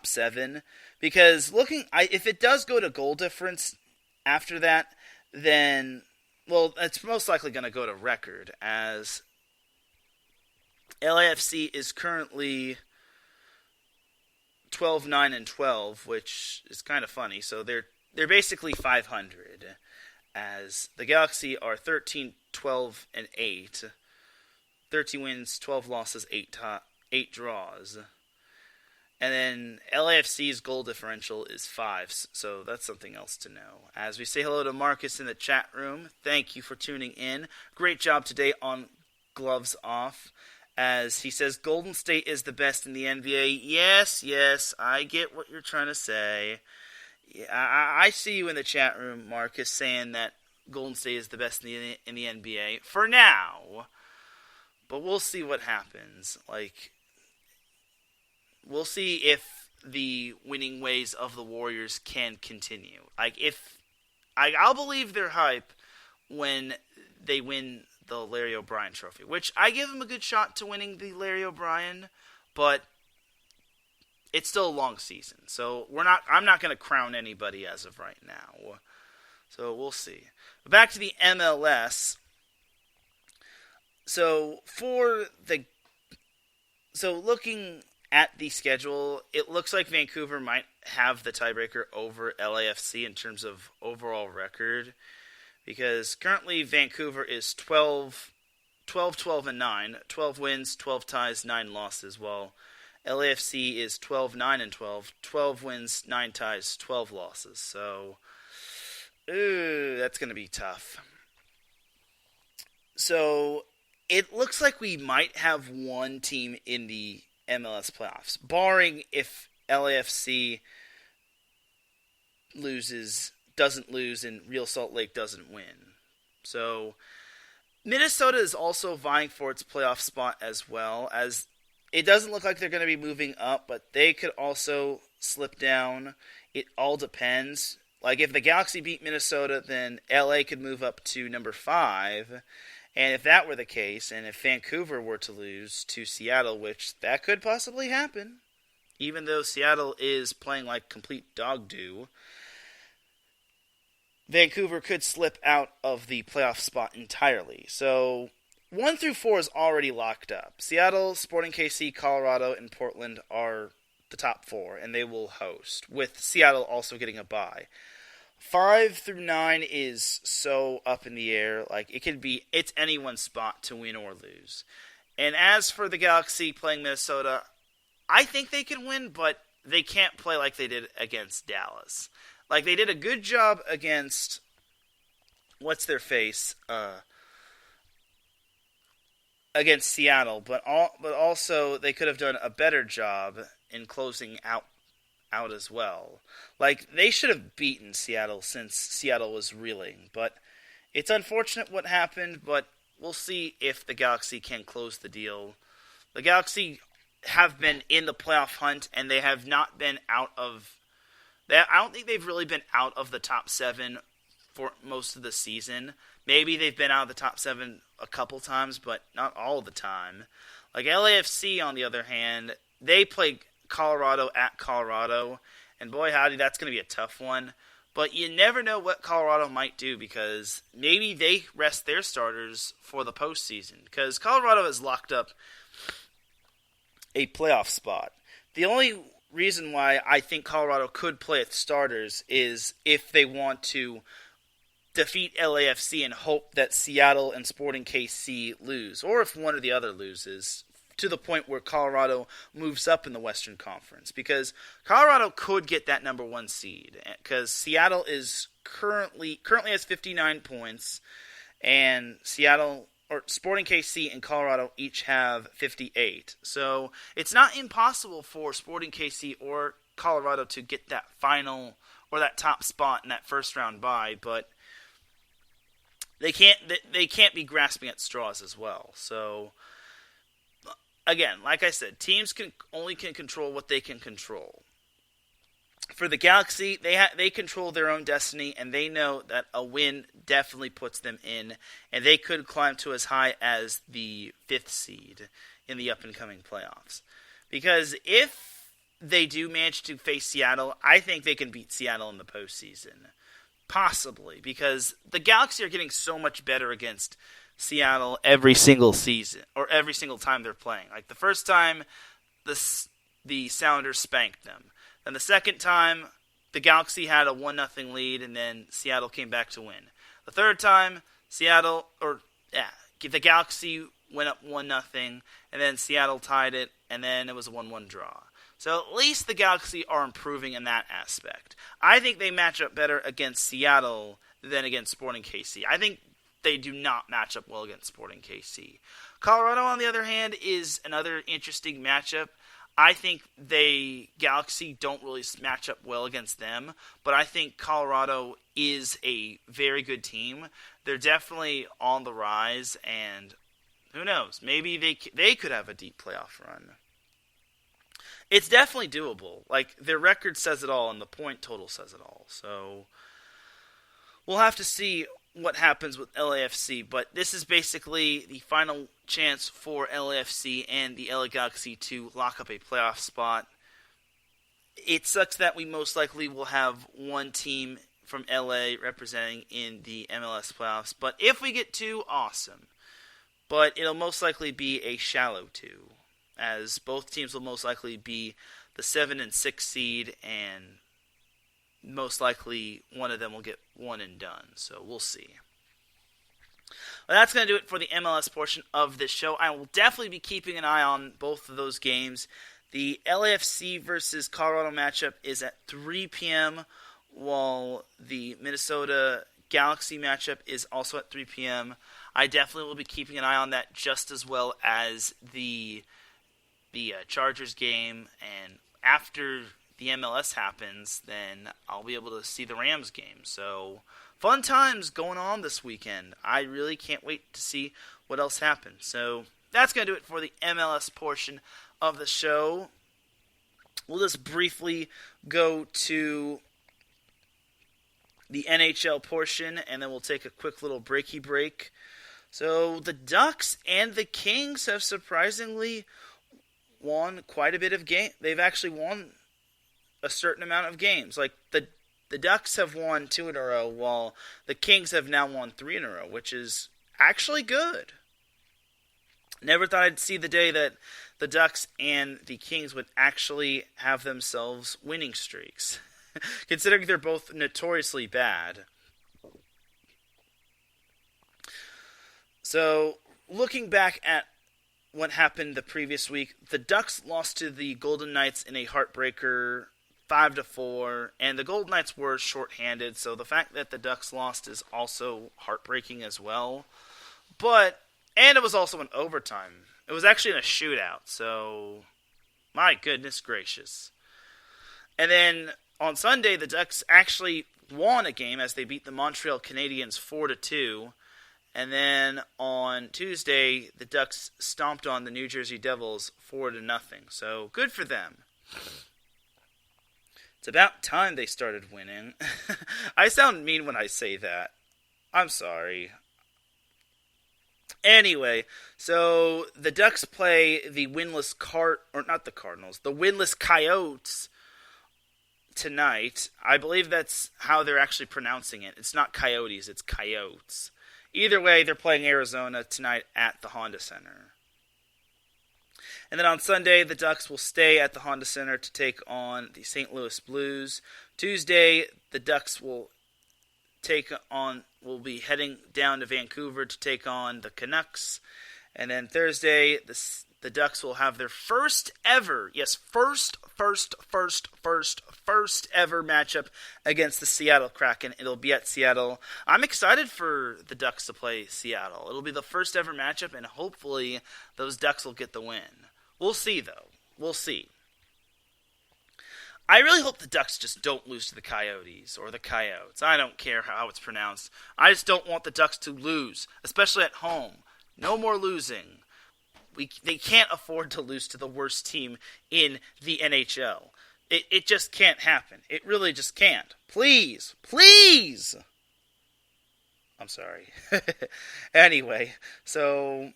7. Because if it does go to goal difference after that, then, well, it's most likely going to go to record, as LAFC is currently 12-9-12, which is kind of funny. So they're basically 500, as the Galaxy are 13-12-8, 13 wins, 12 losses, 8 draws. And then LAFC's goal differential is 5, so that's something else to know. As we say hello to Marcus in the chat room, thank you for tuning in. Great job today on Gloves Off. As he says, Golden State is the best in the NBA. Yes, I get what you're trying to say. Yeah, I see you in the chat room, Marcus, saying that Golden State is the best in the NBA for now. But we'll see what happens. We'll see if the winning ways of the Warriors can continue. I'll believe their hype when they win the Larry O'Brien trophy, which I give them a good shot to winning the Larry O'Brien, but it's still a long season. So I'm not going to crown anybody as of right now. So we'll see. But back to the MLS. So looking at the schedule, it looks like Vancouver might have the tiebreaker over LAFC in terms of overall record, because currently Vancouver is 12-12-9, 12 wins, 12 ties, 9 losses, while LAFC is 12-9-12, 12 wins, 9 ties, 12 losses. So, that's going to be tough. So, it looks like we might have one team in the MLS playoffs, barring if LAFC doesn't lose, and Real Salt Lake doesn't win. So, Minnesota is also vying for its playoff spot as well, as it doesn't look like they're going to be moving up, but they could also slip down. It all depends. Like, if the Galaxy beat Minnesota, then LA could move up to number 5. And if that were the case, and if Vancouver were to lose to Seattle, which that could possibly happen, even though Seattle is playing like complete dog doo, Vancouver could slip out of the playoff spot entirely. So 1 through 4 is already locked up. Seattle, Sporting KC, Colorado, and Portland are the top 4, and they will host, with Seattle also getting a bye. 5 through 9 is so up in the air. Like, it's anyone's spot to win or lose. And as for the Galaxy playing Minnesota, I think they can win, but they can't play like they did against Dallas. Like, they did a good job against what's their face against Seattle, but also they could have done a better job in closing out as well. Like, they should have beaten Seattle since Seattle was reeling, but it's unfortunate what happened, but we'll see if the Galaxy can close the deal. The Galaxy have been in the playoff hunt, and they have not been out of... I don't think they've really been out of the top 7 for most of the season. Maybe they've been out of the top 7 a couple times, but not all the time. Like LAFC, on the other hand, they play Colorado at Colorado, and boy howdy, that's going to be a tough one. But you never know what Colorado might do, because maybe they rest their starters for the postseason, because Colorado has locked up a playoff spot. The only reason why I think Colorado could play its starters is if they want to defeat LAFC and hope that Seattle and Sporting KC lose, or if one or the other loses, to the point where Colorado moves up in the Western Conference, because Colorado could get that number 1 seed, because Seattle is currently has 59 points, and Sporting KC and Colorado each have 58. So it's not impossible for Sporting KC or Colorado to get that final or that top spot in that first round bye, but they can't be grasping at straws as well. So again, like I said, teams can control what they can control. For the Galaxy, they control their own destiny, and they know that a win definitely puts them in, and they could climb to as high as the 5th seed in the up-and-coming playoffs. Because if they do manage to face Seattle, I think they can beat Seattle in the postseason. Possibly, because the Galaxy are getting so much better against Seattle every single season, or every single time they're playing. Like the first time, the Sounders spanked them. Then the second time, the Galaxy had a 1-0 lead, and then Seattle came back to win. The third time, the Galaxy went up 1-0, and then Seattle tied it, and then it was a 1-1 draw. So at least the Galaxy are improving in that aspect. I think they match up better against Seattle than against Sporting KC. I think they do not match up well against Sporting KC. Colorado, on the other hand, is another interesting matchup. I think Galaxy don't really match up well against them, but I think Colorado is a very good team. They're definitely on the rise, and who knows, maybe they could have a deep playoff run. It's definitely doable. Like, their record says it all, and the point total says it all. So we'll have to see what happens with LAFC, but this is basically the final chance for LAFC and the LA Galaxy to lock up a playoff spot. It sucks that we most likely will have one team from LA representing in the MLS playoffs, but if we get 2, awesome. But it'll most likely be a shallow 2, as both teams will most likely be the 7 and 6 seed, and most likely one of them will get one and done. So we'll see. Well, that's going to do it for the MLS portion of this show. I will definitely be keeping an eye on both of those games. The LAFC versus Colorado matchup is at 3 p.m., while the Minnesota Galaxy matchup is also at 3 p.m. I definitely will be keeping an eye on that, just as well as the Chargers game. And after the MLS happens, then I'll be able to see the Rams game. So fun times going on this weekend. I really can't wait to see what else happens. So that's going to do it for the MLS portion of the show. We'll just briefly go to the NHL portion, and then we'll take a quick little breaky break. So the Ducks and the Kings have surprisingly won quite a bit of game. They've actually won a certain amount of games. Like the Ducks have won 2 in a row, while the Kings have now won 3 in a row, which is actually good. Never thought I'd see the day that the Ducks and the Kings would actually have themselves winning streaks, considering they're both notoriously bad. So, looking back at what happened the previous week, the Ducks lost to the Golden Knights in a heartbreaker 5-4, and the Golden Knights were shorthanded, so the fact that the Ducks lost is also heartbreaking as well. And it was also in overtime. It was actually in a shootout, so my goodness gracious. And then on Sunday, the Ducks actually won a game as they beat the Montreal Canadiens 4-2. And then on Tuesday, the Ducks stomped on the New Jersey Devils 4-0. So good for them. It's about time they started winning. I sound mean when I say that. I'm sorry. Anyway, so the Ducks play the winless the winless Coyotes tonight. I believe that's how they're actually pronouncing it. It's not Coyotes, it's Coyotes. Either way, they're playing Arizona tonight at the Honda Center. And then on Sunday, the Ducks will stay at the Honda Center to take on the St. Louis Blues. Tuesday, the Ducks will be heading down to Vancouver to take on the Canucks. And then Thursday, the Ducks will have their first ever matchup against the Seattle Kraken. It'll be at Seattle. I'm excited for the Ducks to play Seattle. It'll be the first ever matchup, and hopefully those Ducks will get the win. We'll see, though. We'll see. I really hope the Ducks just don't lose to the Coyotes or the Coyotes. I don't care how it's pronounced. I just don't want the Ducks to lose, especially at home. No more losing. They can't afford to lose to the worst team in the NHL. It just can't happen. It really just can't. Please. I'm sorry. Anyway, so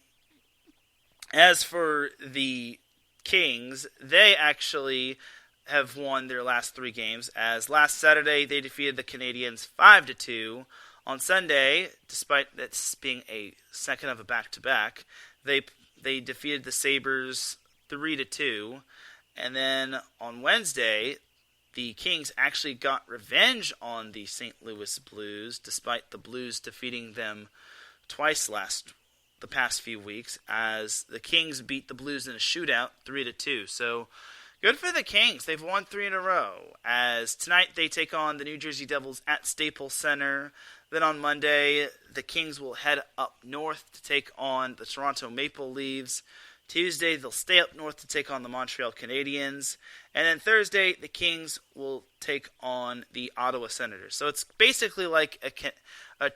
as for the Kings, they actually have won their last 3 games, as last Saturday they defeated the Canadiens 5-2. On Sunday, despite this being a second of a back-to-back, they defeated the Sabres 3-2. And then on Wednesday, the Kings actually got revenge on the St. Louis Blues, despite the Blues defeating them twice the past few weeks, as the Kings beat the Blues in a shootout 3-2. So good for the Kings. They've won 3 in a row. As tonight they take on the New Jersey Devils at Staples Center. Then on Monday, the Kings will head up north to take on the Toronto Maple Leafs. Tuesday, they'll stay up north to take on the Montreal Canadiens. And then Thursday, the Kings will take on the Ottawa Senators. So it's basically like a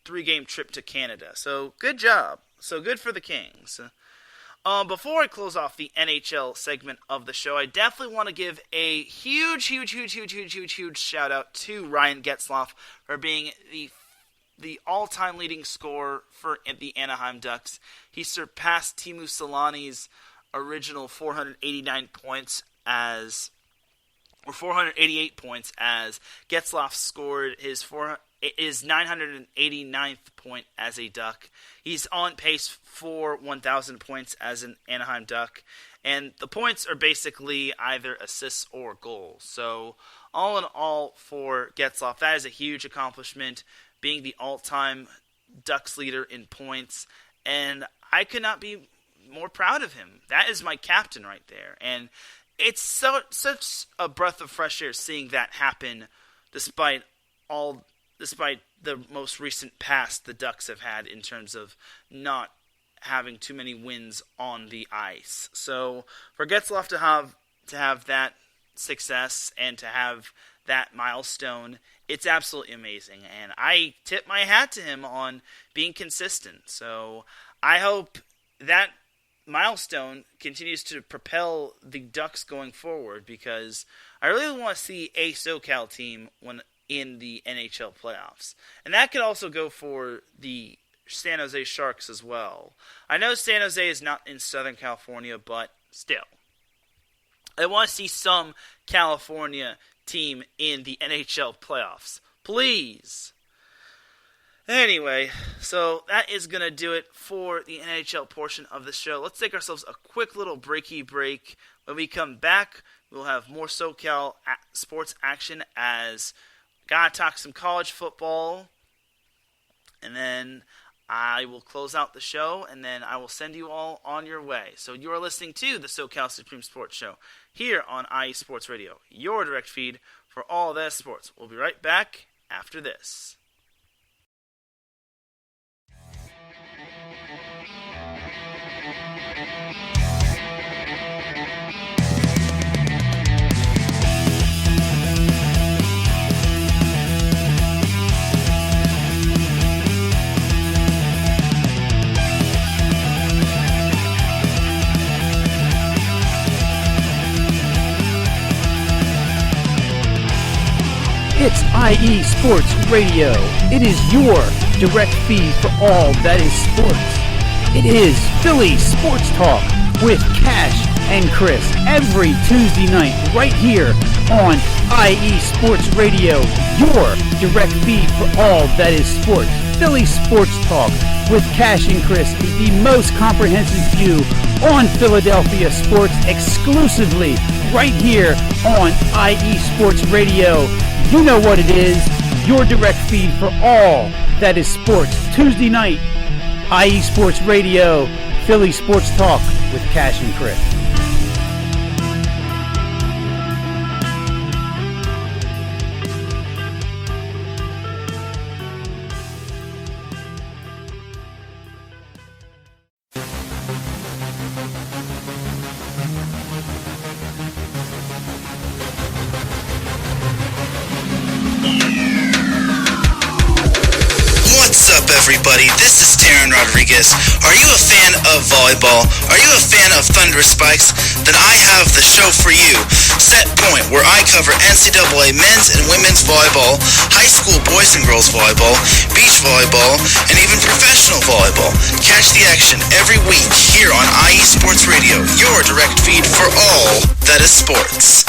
3-game trip to Canada. So good job. So good for the Kings. Before I close off the NHL segment of the show, I definitely want to give a huge shout out to Ryan Getzlaf for being the all-time leading scorer for the Anaheim Ducks. He surpassed Teemu Selanne's original 488 points as Getzlaf scored his 989th point as a Duck. He's on pace for 1,000 points as an Anaheim Duck, and the points are basically either assists or goals. So all in all for Getzlaf, that is a huge accomplishment, being the all-time Ducks leader in points, and I could not be more proud of him. That is my captain right there, and it's such a breath of fresh air seeing that happen despite the most recent past the Ducks have had in terms of not having too many wins on the ice. So for Getzlaf to have that success and to have that milestone, it's absolutely amazing. And I tip my hat to him on being consistent. So I hope that milestone continues to propel the Ducks going forward, because I really want to see a SoCal team in the NHL playoffs. And that could also go for the San Jose Sharks as well. I know San Jose is not in Southern California, but still, I want to see some California team in the NHL playoffs. Please. Anyway, so that is going to do it for the NHL portion of the show. Let's take ourselves a quick little break. When we come back, we'll have more SoCal sports action, as gotta talk some college football. And then I will close out the show, and then I will send you all on your way. So you are listening to the SoCal Supreme Sports Show here on IE Sports Radio, your direct feed for all that sports. We'll be right back after this. It's IE Sports Radio. It is your direct feed for all that is sports. It is Philly Sports Talk with Cash and Chris every Tuesday night right here on IE Sports Radio, your direct feed for all that is sports. Philly Sports Talk with Cash and Chris is the most comprehensive view on Philadelphia sports exclusively right here on IE Sports Radio. You know what it is, your direct feed for all that is sports. Tuesday night, IE Sports Radio, Philly Sports Talk with Cash and Chris. Everybody, this is Teran Rodriguez. Are you a fan of volleyball? Are you a fan of Thunderous Spikes? Then I have the show for you, Set Point, where I cover NCAA men's and women's volleyball, high school boys and girls volleyball, beach volleyball, and even professional volleyball. Catch the action every week here on IE Sports Radio, your direct feed for all that is sports.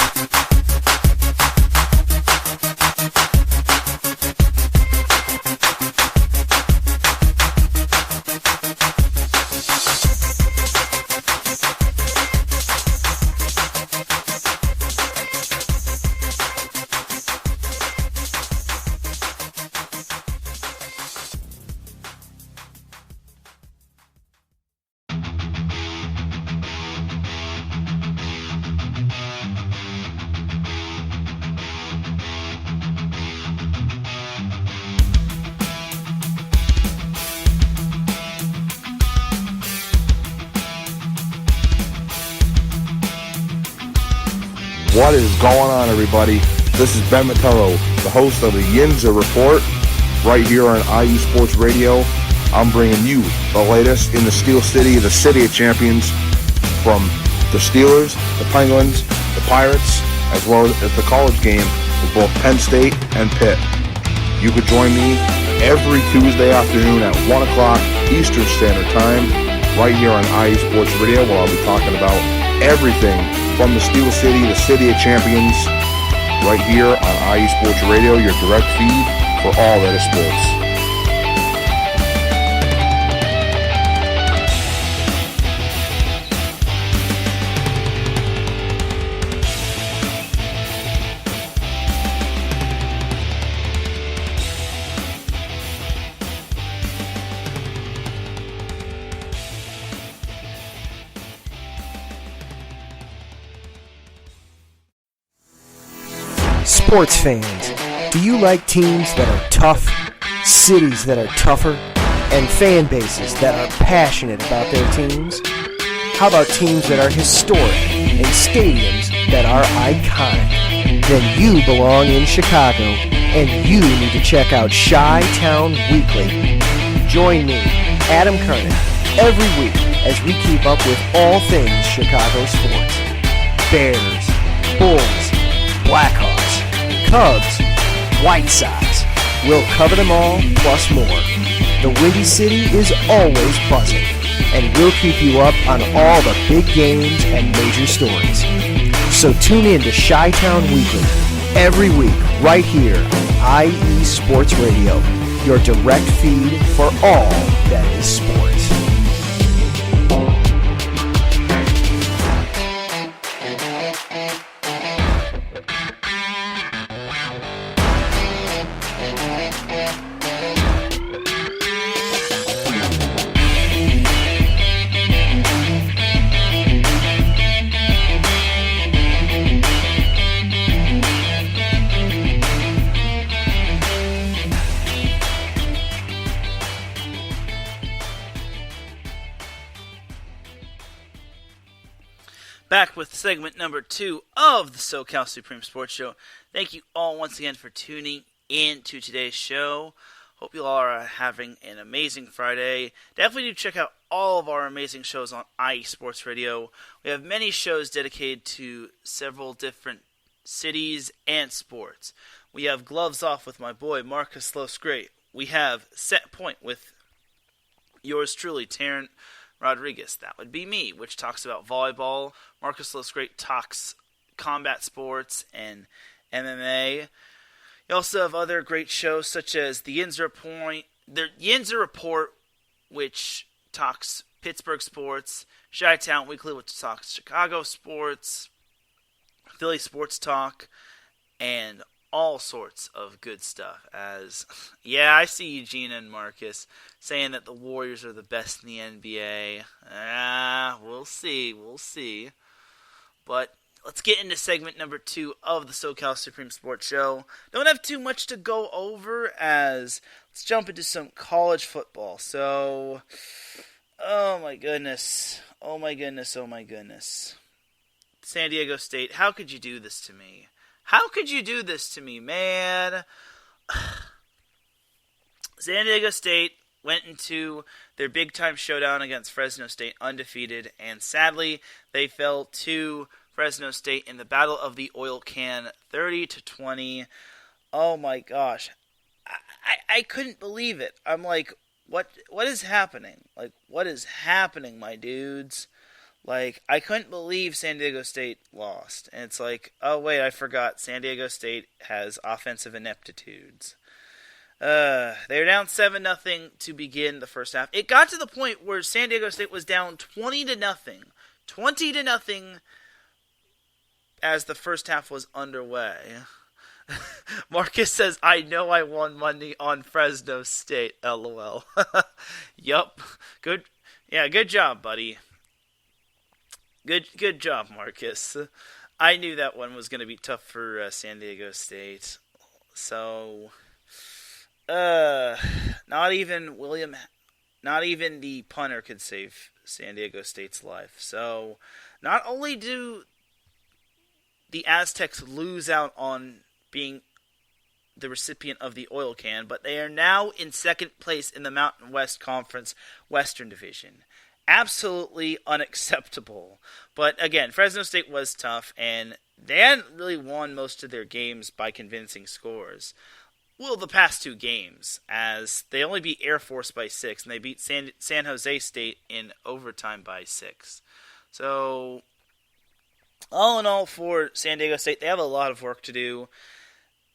What is going on, everybody? This is Ben Matello, the host of the Yinza Report, right here on IE Sports Radio. I'm bringing you the latest in the Steel City, the City of Champions, from the Steelers, the Penguins, the Pirates, as well as the college game with both Penn State and Pitt. You could join me every Tuesday afternoon at 1 o'clock Eastern Standard Time, right here on IE Sports Radio, where I'll be talking about everything from the Steel City, the City of Champions, right here on IE Sports Radio, your direct feed for all that is sports. Sports fans, do you like teams that are tough, cities that are tougher, and fan bases that are passionate about their teams? How about teams that are historic and stadiums that are iconic? Then you belong in Chicago, and you need to check out Chi-Town Weekly. Join me, Adam Kernan, every week as we keep up with all things Chicago sports. Bears, Bulls, Blackhawks, Cubs, White Sox. We'll cover them all, plus more. The Windy City is always buzzing, and we'll keep you up on all the big games and major stories. So tune in to Chi-Town Weekly every week right here on IE Sports Radio, your direct feed for all that is sports. Back with segment number 2 of the SoCal Supreme Sports Show. Thank you all once again for tuning in to today's show. Hope you all are having an amazing Friday. Definitely do check out all of our amazing shows on IE Sports Radio. We have many shows dedicated to several different cities and sports. We have Gloves Off with my boy Marcus Losgray. We have Set Point with yours truly, Teran Rodriguez. That would be me, which talks about volleyball. Marcus Losgray talks combat sports and MMA. You also have other great shows such as the Yinzer Report, which talks Pittsburgh sports, Chi-Town Weekly, which talks Chicago sports, Philly Sports Talk, and all sorts of good stuff. I see Eugene and Marcus saying that the Warriors are the best in the NBA. We'll see. But let's get into segment number 2 of the SoCal Supreme Sports Show. Don't have too much to go over let's jump into some college football. So, oh my goodness. San Diego State, how could you do this to me? Man? San Diego State went into their big-time showdown against Fresno State undefeated, and sadly, they fell to Fresno State in the Battle of the Oil Can, 30-20. Oh my gosh. I couldn't believe it. I'm like, what is happening? Like, what is happening, my dudes? Like, I couldn't believe San Diego State lost. And it's like, oh wait, I forgot. San Diego State has offensive ineptitudes. They were down 7-0 to begin the first half. It got to the point where San Diego State was down 20-0. 20-0 as the first half was underway. Marcus says, I know I won money on Fresno State, LOL. Yup. Good job, buddy. Good job, Marcus. I knew that one was going to be tough for San Diego State. So, not even the punter could save San Diego State's life. So, not only do the Aztecs lose out on being the recipient of the oil can, but they are now in second place in the Mountain West Conference Western Division. Absolutely unacceptable. But again, Fresno State was tough, and they hadn't really won most of their games by convincing scores. Well, the past 2 games, as they only beat Air Force by 6, and they beat San Jose State in overtime by 6. So, all in all, for San Diego State, they have a lot of work to do.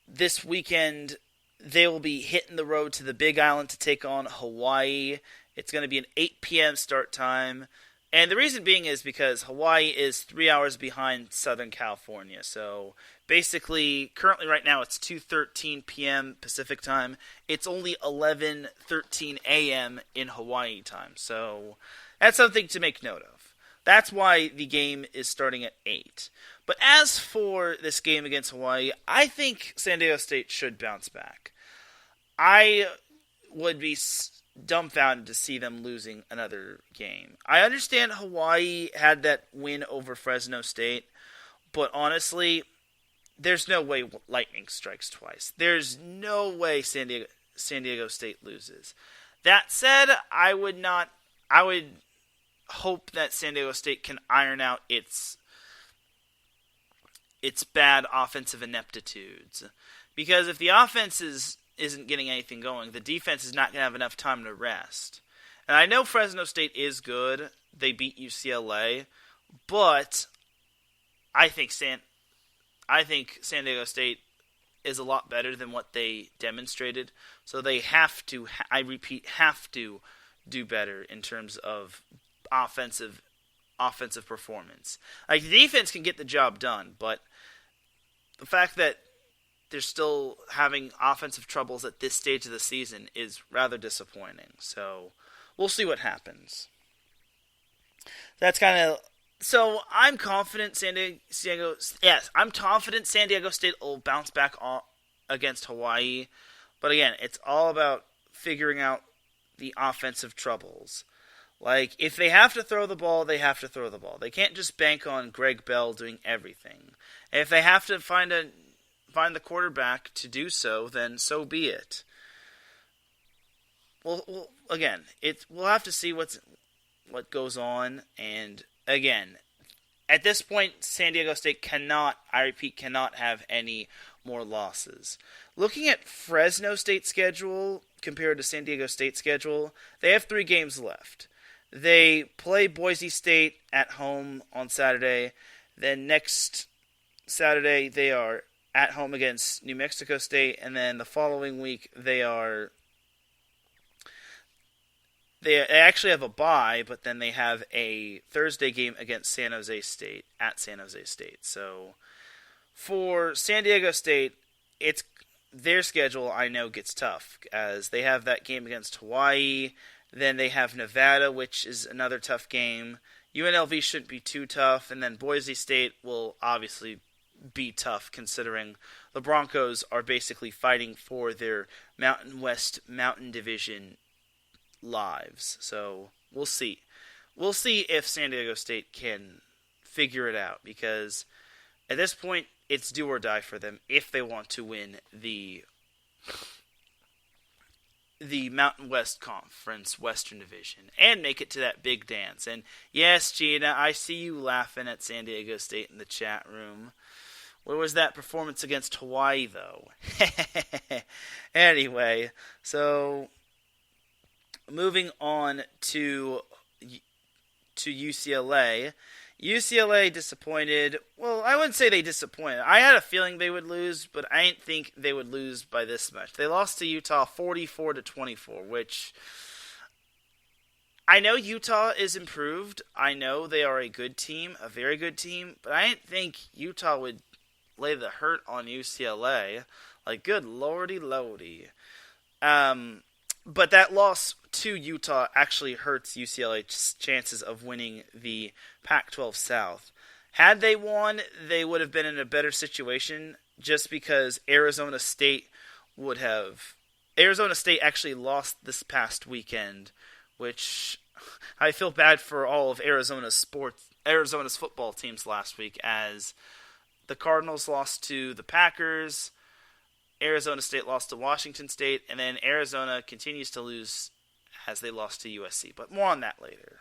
This weekend, they will be hitting the road to the Big Island to take on Hawaii. It's going to be an 8 p.m. start time. And the reason being is because Hawaii is 3 hours behind Southern California. So basically, currently right now it's 2:13 p.m. Pacific time. It's only 11:13 a.m. in Hawaii time. So that's something to make note of. That's why the game is starting at 8. But as for this game against Hawaii, I think San Diego State should bounce back. I would be dumbfounded to see them losing another game. I understand Hawaii had that win over Fresno State, but honestly, there's no way lightning strikes twice. There's no way San Diego State loses. That said, I would hope that San Diego State can iron out its bad offensive ineptitudes. Because if the offense isn't getting anything going, the defense is not going to have enough time to rest. And I know Fresno State is good. They beat UCLA. But I think San Diego State is a lot better than what they demonstrated. So they have to, I repeat, have to do better in terms of offensive performance. Like, the defense can get the job done, but the fact that they're still having offensive troubles at this stage of the season is rather disappointing. So we'll see what happens. That's kind of. So I'm confident San Diego State will bounce back against Hawaii. But again, it's all about figuring out the offensive troubles. Like, if they have to throw the ball, they have to throw the ball. They can't just bank on Greg Bell doing everything. And if they have to find the quarterback to do so, then so be it. Well, again, we'll have to see what goes on. And again, at this point, San Diego State cannot have any more losses. Looking at Fresno State's schedule compared to San Diego State's schedule, they have 3 games left. They play Boise State at home on Saturday. Then next Saturday, they are at home against New Mexico State. And then the following week, they actually have a bye, but then they have a Thursday game against San Jose State at San Jose State. So for San Diego State, their schedule I know gets tough as they have that game against Hawaii. Then they have Nevada, which is another tough game. UNLV shouldn't be too tough, and then Boise State will obviously be tough considering the Broncos are basically fighting for their Mountain West Mountain Division lives. So we'll see. We'll see if San Diego State can figure it out, because at this point it's do or die for them if they want to win the Mountain West Conference Western Division and make it to that big dance. And yes, Gina, I see you laughing at San Diego State in the chat room. Where was that performance against Hawaii, though? Anyway, so moving on to UCLA. UCLA disappointed. Well, I wouldn't say they disappointed. I had a feeling they would lose, but I didn't think they would lose by this much. They lost to Utah 44-24, which I know Utah is improved. I know they are a good team, a very good team, but I didn't think Utah would lay the hurt on UCLA. Like, good lordy. But that loss to Utah actually hurts UCLA's chances of winning the Pac-12 South. Had they won, they would have been in a better situation just because Arizona State actually lost this past weekend, which I feel bad for all of Arizona's football teams last week, as the Cardinals lost to the Packers, Arizona State lost to Washington State, and then Arizona continues to lose as they lost to USC. But more on that later.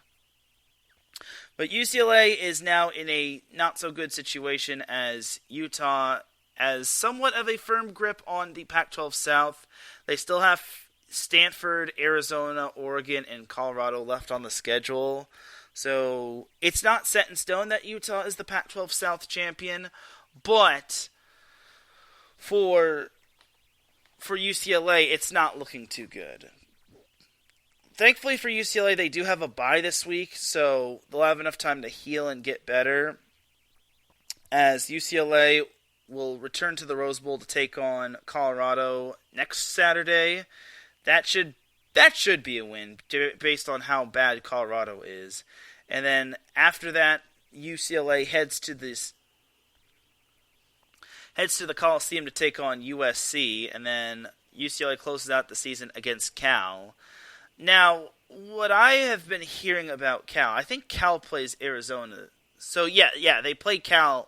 But UCLA is now in a not-so-good situation as Utah has somewhat of a firm grip on the Pac-12 South. They still have Stanford, Arizona, Oregon, and Colorado left on the schedule. So it's not set in stone that Utah is the Pac-12 South champion, but for UCLA, it's not looking too good. Thankfully for UCLA, they do have a bye this week, so they'll have enough time to heal and get better, as UCLA will return to the Rose Bowl to take on Colorado next Saturday. That should be a win based on how bad Colorado is. And then after that, UCLA heads to the Coliseum to take on USC, and then UCLA closes out the season against Cal. Now, what I have been hearing about Cal, I think Cal plays Arizona. So yeah, they play Cal.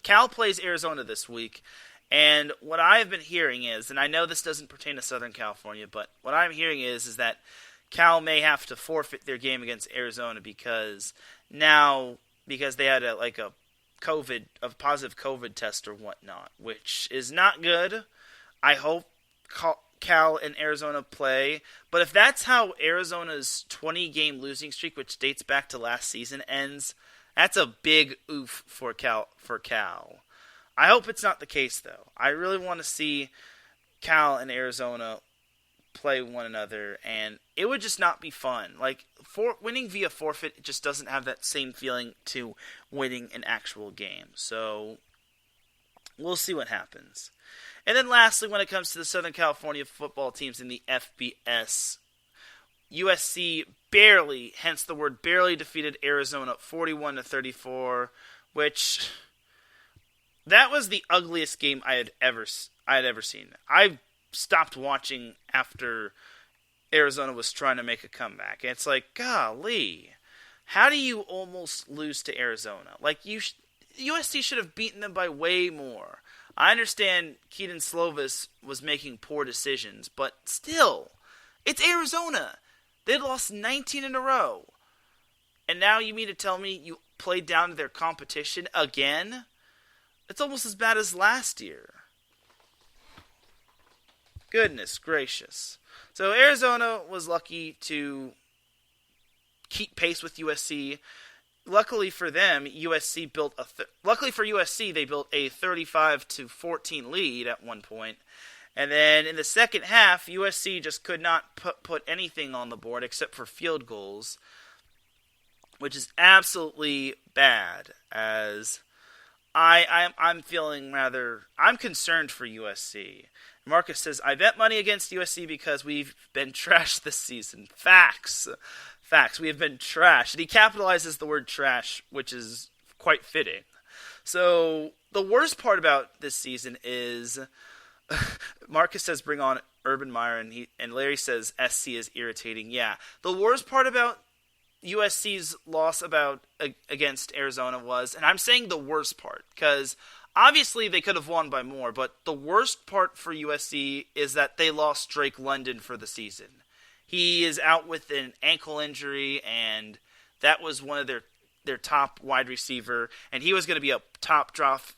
Cal plays Arizona this week, and what I have been hearing is, and I know this doesn't pertain to Southern California, but what I'm hearing is that Cal may have to forfeit their game against Arizona because they had a positive COVID test or whatnot, which is not good. I hope Cal and Arizona play, but if that's how Arizona's 20-game losing streak, which dates back to last season, ends, that's a big oof for Cal. I hope it's not the case, though. I really want to see Cal and Arizona play one another, and it would just not be fun. Like, winning via forfeit just doesn't have that same feeling to winning an actual game. So we'll see what happens. And then lastly, when it comes to the Southern California football teams in the FBS, USC barely, hence the word barely, defeated Arizona 41-34, which that was the ugliest game I had ever seen. I stopped watching after Arizona was trying to make a comeback. And it's like, golly, how do you almost lose to Arizona? Like, USC should have beaten them by way more. I understand Keaton Slovis was making poor decisions, but still, it's Arizona. They'd lost 19 in a row. And now you mean to tell me you played down to their competition again? It's almost as bad as last year. Goodness gracious. So Arizona was lucky to keep pace with USC. Luckily for them, USC built luckily for USC, they built a 35-14 lead at one point. And then in the second half, USC just could not put anything on the board except for field goals, which is absolutely bad. As I'm feeling I'm concerned for USC. Marcus says, I bet money against USC because we've been trashed this season. Facts. We have been trashed. And he capitalizes the word trash, which is quite fitting. So the worst part about this season is Marcus says bring on Urban Meyer, and Larry says SC is irritating. Yeah. The worst part about USC's loss against Arizona was, and I'm saying the worst part because obviously they could have won by more, but the worst part for USC is that they lost Drake London for the season. He is out with an ankle injury, and that was one of their top wide receiver, and he was going to be a top draft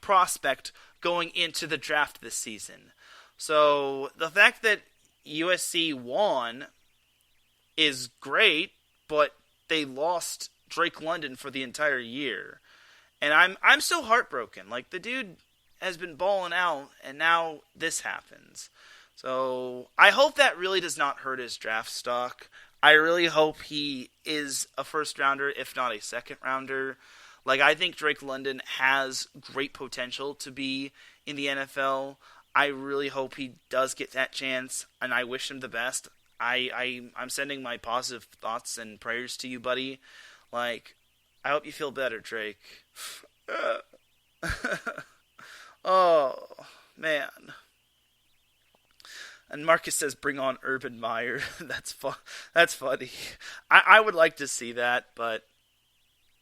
prospect going into the draft this season. So the fact that USC won is great, but they lost Drake London for the entire year. And I'm so heartbroken. Like, the dude has been balling out, and now this happens. So I hope that really does not hurt his draft stock. I really hope he is a first rounder, if not a second rounder. Like, I think Drake London has great potential to be in the NFL. I really hope he does get that chance, and I wish him the best. I'm sending my positive thoughts and prayers to you, buddy. Like, I hope you feel better, Drake. Oh, man. And Marcus says, bring on Urban Meyer. That's funny. I would like to see that, but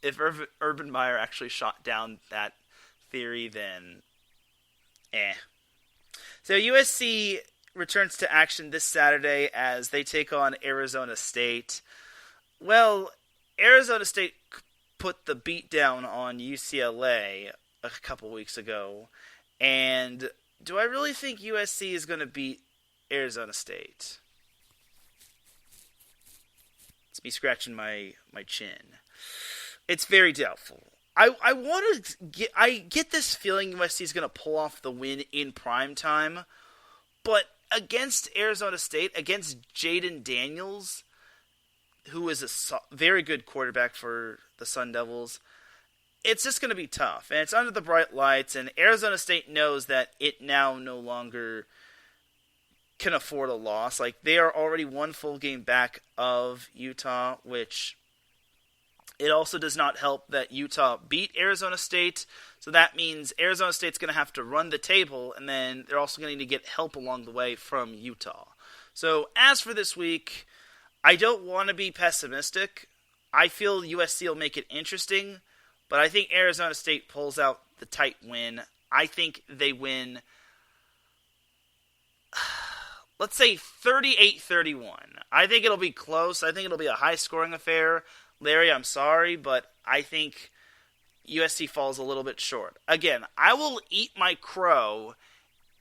if Urban Meyer actually shot down that theory, then So USC returns to action this Saturday as they take on Arizona State. Well, Arizona State put the beat down on UCLA a couple weeks ago, and do I really think USC is going to beat Arizona State? It's me scratching my chin. It's very doubtful. I get this feeling USC is going to pull off the win in prime time, but against Arizona State, against Jaden Daniels, who is a very good quarterback for the Sun Devils, it's just going to be tough. And it's under the bright lights, and Arizona State knows that it now no longer can afford a loss. Like, they are already one full game back of Utah, which it also does not help that Utah beat Arizona State. So that means Arizona State's going to have to run the table, and then they're also going to get help along the way from Utah. So as for this week, I don't want to be pessimistic. I feel USC will make it interesting, but I think Arizona State pulls out the tight win. I think they win, let's say 38-31. I think it'll be close. I think it'll be a high-scoring affair. Larry, I'm sorry, but I think USC falls a little bit short. Again, I will eat my crow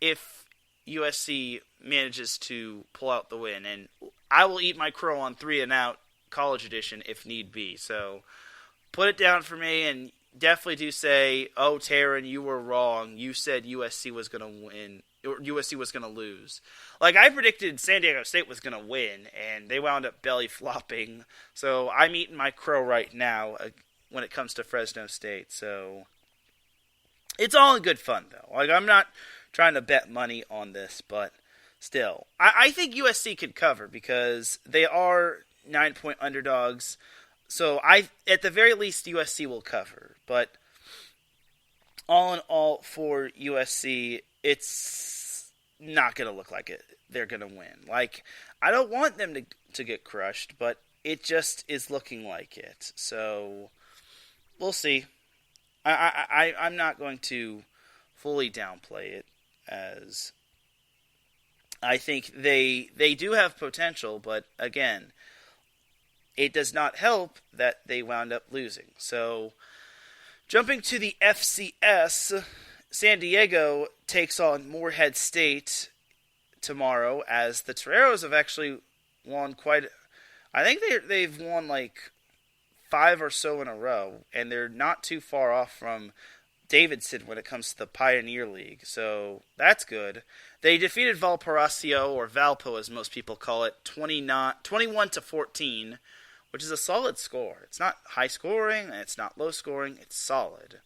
if USC manages to pull out the win, and I will eat my crow on 3-and-out college edition if need be. So put it down for me, and definitely do say, oh, Teran, you were wrong. You said USC was going to win, or USC was going to lose. Like, I predicted San Diego State was going to win, and they wound up belly flopping. So I'm eating my crow right now when it comes to Fresno State. So it's all in good fun, though. Like, I'm not trying to bet money on this, but still, I think USC could cover because they are 9-point underdogs. So at the very least, USC will cover. But all in all, for USC, it's not going to look like it. They're going to win. Like, I don't want them to get crushed, but it just is looking like it. So, we'll see. I'm not going to fully downplay it, as I think they do have potential, but again, it does not help that they wound up losing. So, jumping to the FCS, San Diego takes on Morehead State tomorrow, as the Toreros have actually won I think they've won like 5 or so in a row, and they're not too far off from Davidson when it comes to the Pioneer League, so that's good. They defeated Valparaiso, or Valpo as most people call it, 21-14, which is a solid score. It's not high scoring, and it's not low scoring, it's solid.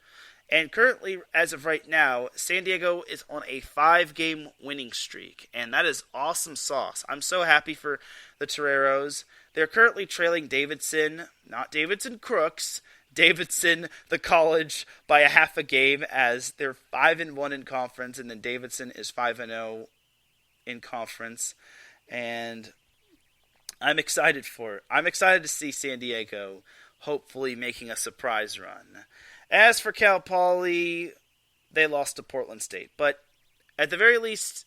And currently, as of right now, San Diego is on a 5-game winning streak, and that is awesome sauce. I'm so happy for the Toreros. They're currently trailing Davidson, not Davidson Crooks, Davidson, the college, by a half a game, as they're 5-1 in conference, and then Davidson is 5-0 in conference. And I'm excited for it. I'm excited to see San Diego hopefully making a surprise run. As for Cal Poly, they lost to Portland State. But at the very least,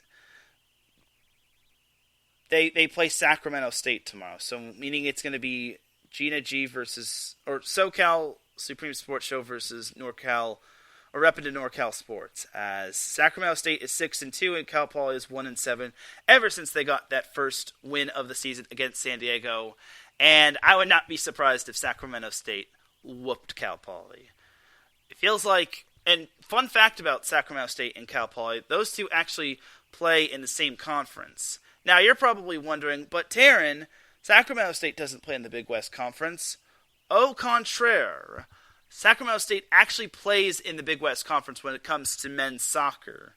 they play Sacramento State tomorrow. So meaning it's going to be Gina G versus, or SoCal Supreme Sports Show versus NorCal, or Repida NorCal Sports. As Sacramento State is 6-2 and Cal Poly is 1-7 ever since they got that first win of the season against San Diego. And I would not be surprised if Sacramento State whooped Cal Poly. It feels like, and fun fact about Sacramento State and Cal Poly, those two actually play in the same conference. Now, you're probably wondering, but Teran, Sacramento State doesn't play in the Big West Conference. Au contraire, Sacramento State actually plays in the Big West Conference when it comes to men's soccer.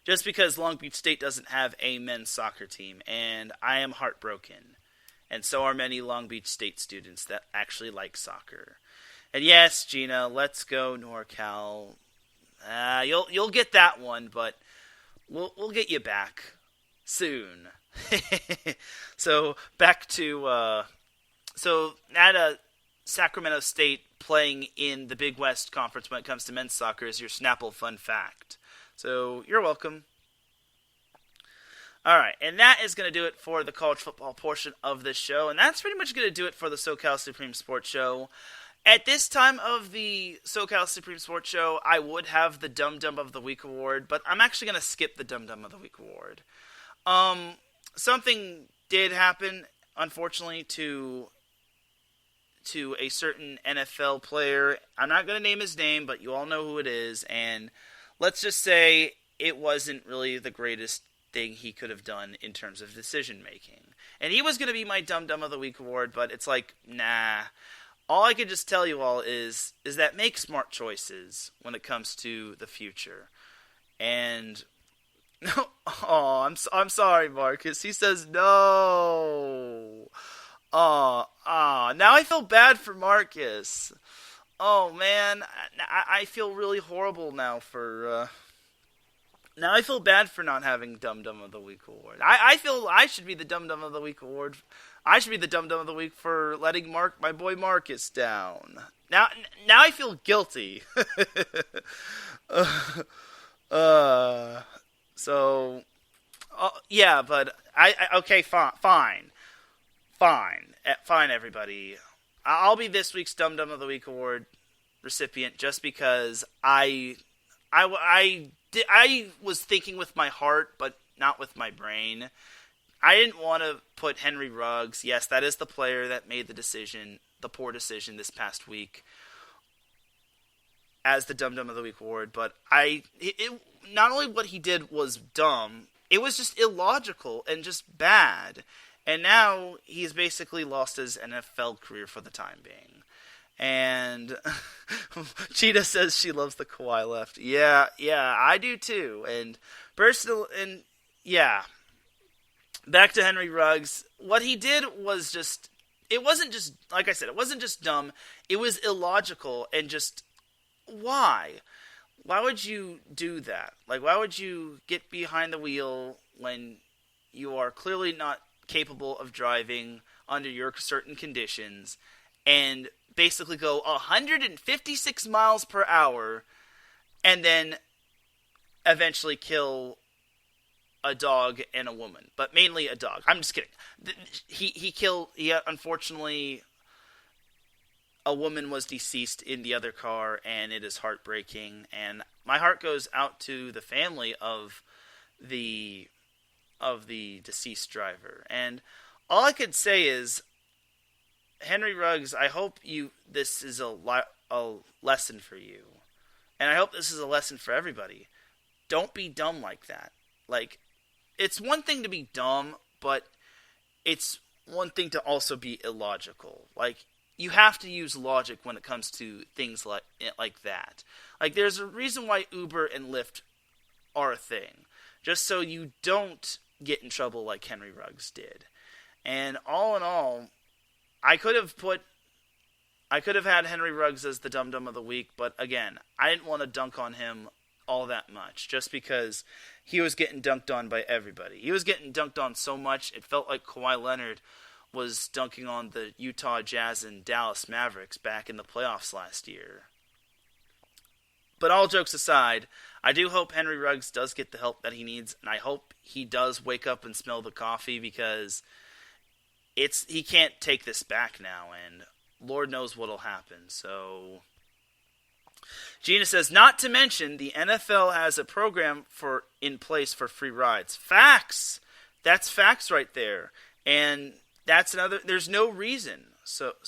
Just because Long Beach State doesn't have a men's soccer team, and I am heartbroken. And so are many Long Beach State students that actually like soccer. And yes, Gina, let's go NorCal. You'll get that one, but we'll get you back soon. So back to Sacramento State playing in the Big West Conference when it comes to men's soccer is your Snapple fun fact. So you're welcome. All right, and that is going to do it for the college football portion of this show, and that's pretty much going to do it for the SoCal Supreme Sports Show. At this time of the SoCal Supreme Sports Show, I would have the Dum Dum of the Week award, but I'm actually going to skip the Dum Dum of the Week award. Something did happen, unfortunately, to a certain NFL player. I'm not going to name his name, but you all know who it is, and let's just say it wasn't really the greatest thing he could have done in terms of decision making. And he was going to be my Dum Dum of the Week award, but it's like, nah. All I can just tell you all is that make smart choices when it comes to the future. And I'm sorry, Marcus. He says no. Now I feel bad for Marcus. Oh man, I feel really horrible now for. Now I feel bad for not having Dum Dum of the Week award. I feel I should be the Dum Dum of the Week award. I should be the Dum Dum of the Week for letting my boy Marcus down. Now I feel guilty. Yeah, but okay, fine, everybody. I'll be this week's Dum Dum of the Week award recipient just because I was thinking with my heart, but not with my brain. I didn't want to put Henry Ruggs. Yes, that is the player that made the poor decision this past week, as the Dum Dum of the Week award. But not only what he did was dumb, it was just illogical and just bad. And now he's basically lost his NFL career for the time being. And Cheetah says she loves the Kawhi left. Yeah, I do too. And back to Henry Ruggs. What he did was just, it wasn't just, like I said, it wasn't just dumb. It was illogical and just, why? why would you do that? Like, why would you get behind the wheel when you are clearly not capable of driving under your certain conditions and basically go 156 miles per hour and then eventually kill a dog and a woman, but mainly a dog. I'm just kidding. Unfortunately, a woman was deceased in the other car, and it is heartbreaking. And my heart goes out to the family of the deceased driver. And all I could say is, Henry Ruggs, I hope this is a lesson for you, and I hope this is a lesson for everybody. Don't be dumb like that. Like, it's one thing to be dumb, but it's one thing to also be illogical. Like, you have to use logic when it comes to things like that. Like, there's a reason why Uber and Lyft are a thing, just so you don't get in trouble like Henry Ruggs did. And all in all, I could have had Henry Ruggs as the dum-dum of the week, but again, I didn't want to dunk on him all that much, just because he was getting dunked on by everybody. He was getting dunked on so much, it felt like Kawhi Leonard was dunking on the Utah Jazz and Dallas Mavericks back in the playoffs last year. But all jokes aside, I do hope Henry Ruggs does get the help that he needs, and I hope he does wake up and smell the coffee, because he can't take this back now, and Lord knows what'll happen. So Gina says, not to mention the NFL has a program in place for free rides. Facts. That's facts right there. And that's another. There's no reason. So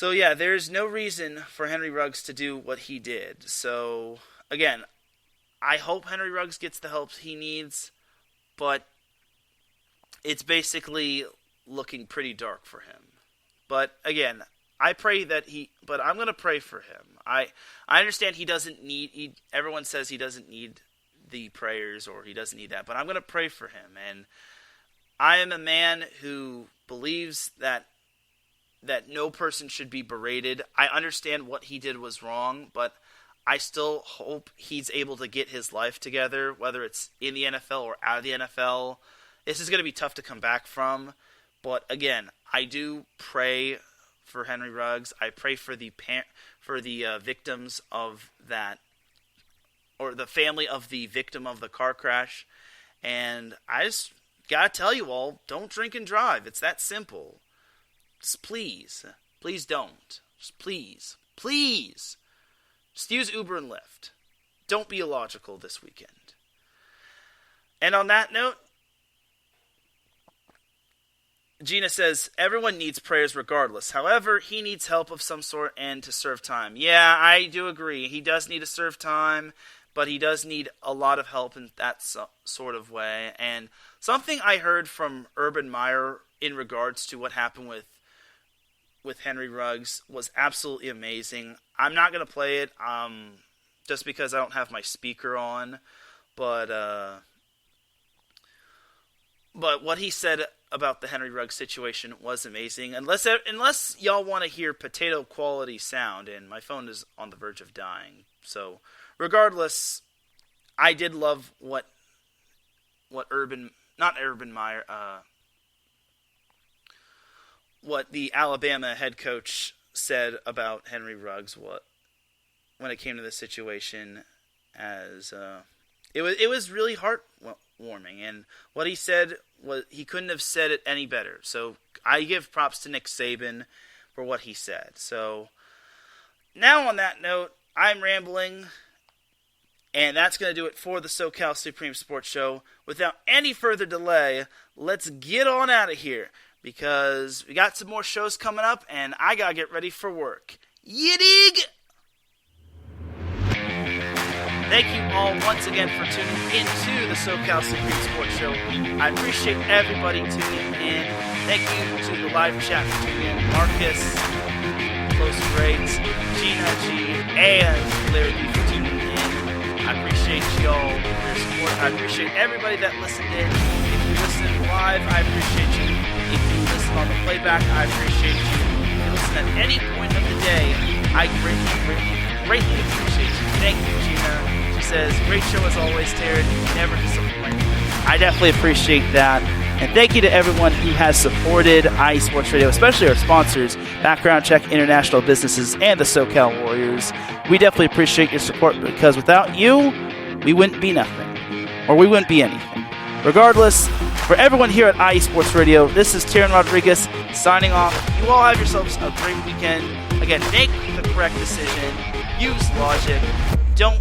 yeah, there's no reason for Henry Ruggs to do what he did. So again, I hope Henry Ruggs gets the help he needs, but it's basically looking pretty dark for him. But again, I'm going to pray for him. I understand he doesn't need. Everyone says he doesn't need the prayers, or he doesn't need that, but I'm going to pray for him. And I am a man who believes that no person should be berated. I understand what he did was wrong, but I still hope he's able to get his life together, whether it's in the NFL or out of the NFL. This is going to be tough to come back from, but again, I do pray for Henry Ruggs. I pray for the victims of that, or the family of the victim of the car crash. And I just gotta tell you all, don't drink and drive. It's that simple. Just please don't. Just please. Just use Uber and Lyft. Don't be illogical this weekend. And on that note, Gina says, everyone needs prayers regardless. However, he needs help of some sort and to serve time. Yeah, I do agree. He does need to serve time, but he does need a lot of help in that sort of way. And something I heard from Urban Meyer in regards to what happened with Henry Ruggs was absolutely amazing. I'm not going to play it just because I don't have my speaker on, but what he said about the Henry Ruggs situation was amazing. Unless y'all want to hear potato quality sound, and my phone is on the verge of dying. So, regardless, I did love what the Alabama head coach said about Henry Ruggs when it came to this situation, as it was really heartwarming, and what he said was he couldn't have said it any better. So I give props to Nick Saban for what he said. So now on that note, I'm rambling, and that's going to do it for the SoCal Supreme Sports Show. Without any further delay, let's get on out of here, because we got some more shows coming up, and I got to get ready for work. Yiddig! Thank you all once again for tuning into the SoCal Supreme Sports Show. I appreciate everybody tuning in. Thank you to the live chat for tuning in. Marcus, Close Grades, Gina G, and Larry B for tuning in. I appreciate y'all for your support. I appreciate everybody that listened in. If you listen live, I appreciate you. If you listen on the playback, I appreciate you. If you listen at any point of the day, I greatly greatly appreciate you. Thank you, Gina. She says, great show as always, Teran. Never disappoint. I definitely appreciate that. And thank you to everyone who has supported IE Sports Radio, especially our sponsors, Background Check International Businesses and the SoCal Warriors. We definitely appreciate your support because without you, we wouldn't be nothing. Or we wouldn't be anything. Regardless, for everyone here at IE Sports Radio, this is Teran Rodriguez signing off. You all have yourselves a great weekend. Again, make the correct decision. Use logic. Don't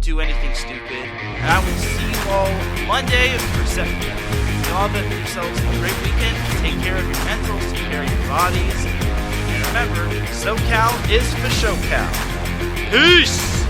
do anything stupid. And I will see you all Monday for second. You all have yourselves a great weekend. Take care of your mentals. Take care of your bodies. And remember, SoCal is for SoCal. Peace!